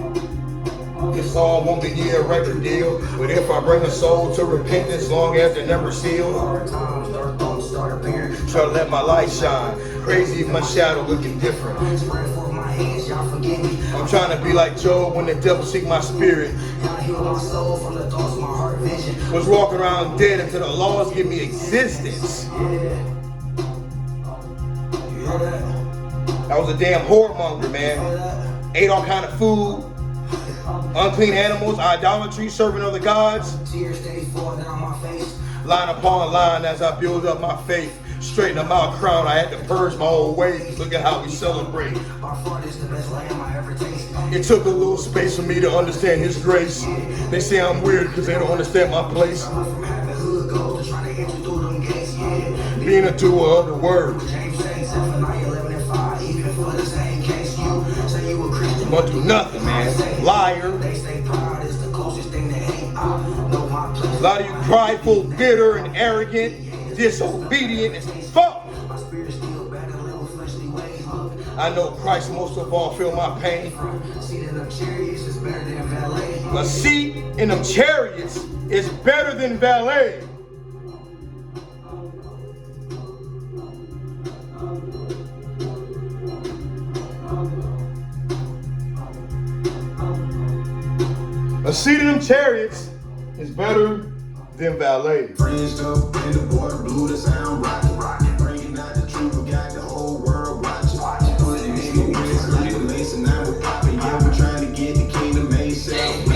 This song won't be a record deal, but if I bring a soul to repentance, long as the number's sealed, Hard times, dark thoughts start appearing. try to let my light shine. Crazy, my shadow looking different. Spread forth my hands, y'all forgive me. I'm trying to be like Job when the devil seek my spirit. Y'all heal my soul from the thoughts of my heart vision. Was walking around dead until the laws give me existence. Yeah. You hear that? I was a damn whoremonger, Hear man. that? Ate all kind of food, unclean animals, idolatry, serving other gods. Tears steady fall down my face. Line upon line as I build up my faith. Straighten up my crown, I had to purge my old ways. Look at how we celebrate. By far this the best lamb I ever tasted. It took a little space for me to understand His grace. They say I'm weird because they don't understand my place. From having hood goals to trying to enter through them gates, yeah. Being a doer of the word. James 7, 9, 11, and 5. Even for the same case, you say you a Christian. Won't do nothing, man. Liar. They say pride is the closest thing to hate. I know my place. A lot of you prideful, bitter, and arrogant, disobedient as fuck. My spirit still battling with fleshly ways. Look, I know Christ most of all feel my pain. seat in them chariots is better than valet. A seat in them chariots is better than valet. A seat in them chariots is better then valet. Fringed up in the border, blue the sound rocket. Bringing out the truth, we got the whole world watching. Putting in the wrist like a mason, now we're popping. Yeah, we're trying to get the kingdom made self.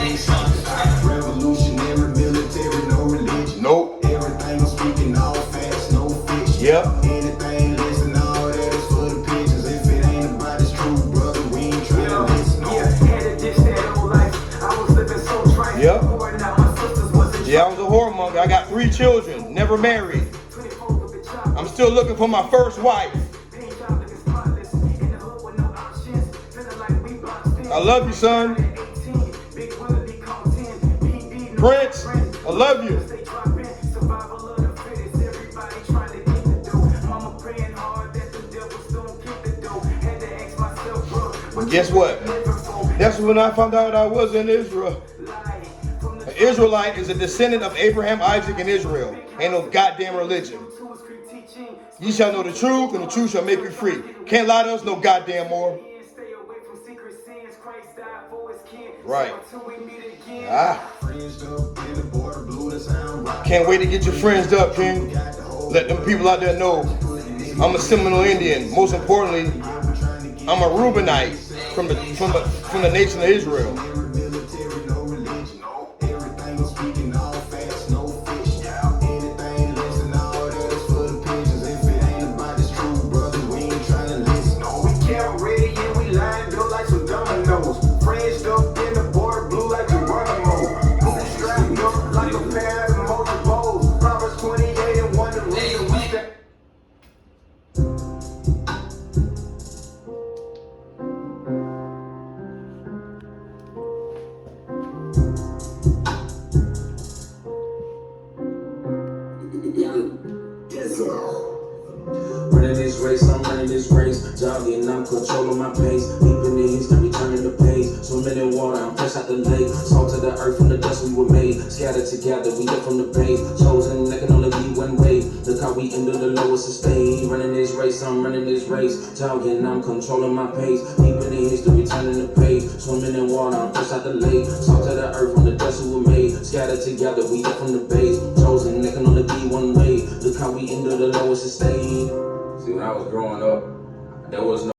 Revolutionary, military, no religion. Nope. Everything I'm speaking, all facts, no fiction. Yep. Anything, listen, all that is for the pigeons. If it ain't about this truth, brother, we ain't trying to listen. Yep. Yeah, I was a whoremonger. I got 3 children, never married. I'm still looking for my first wife. I love you, son. Prince, I love you. But guess what? That's when I found out I was in Israel. An Israelite is a descendant of Abraham, Isaac, and Israel. Ain't no goddamn religion. Ye shall know the truth, and the truth shall make you free. Can't lie to us no goddamn more. Right. Can't wait to get your friends up, King. Let them people out there know I'm a Seminole Indian. Most importantly, I'm a Reubenite from the nation of Israel. Running this race, I'm running this race. Jogging, I'm controlling my pace. Deep in the history, turning the page. Swimming in water, I'm fresh out the lake. Salt to the earth, from the dust we were made. Scattered together, we live from the base. Chosen, there can only be one way. Look how we endure the lowest estate. Running this race, I'm running this race. Jogging, I'm controlling my pace. Deep in the history, turning the page. Swimming in water, I'm fresh out the lake. Salt to the earth, from the dust we were made. Scattered together, we live from the base. Chosen, there can only be one way. Look how we endure the lowest estate. See, when I was growing up, there was no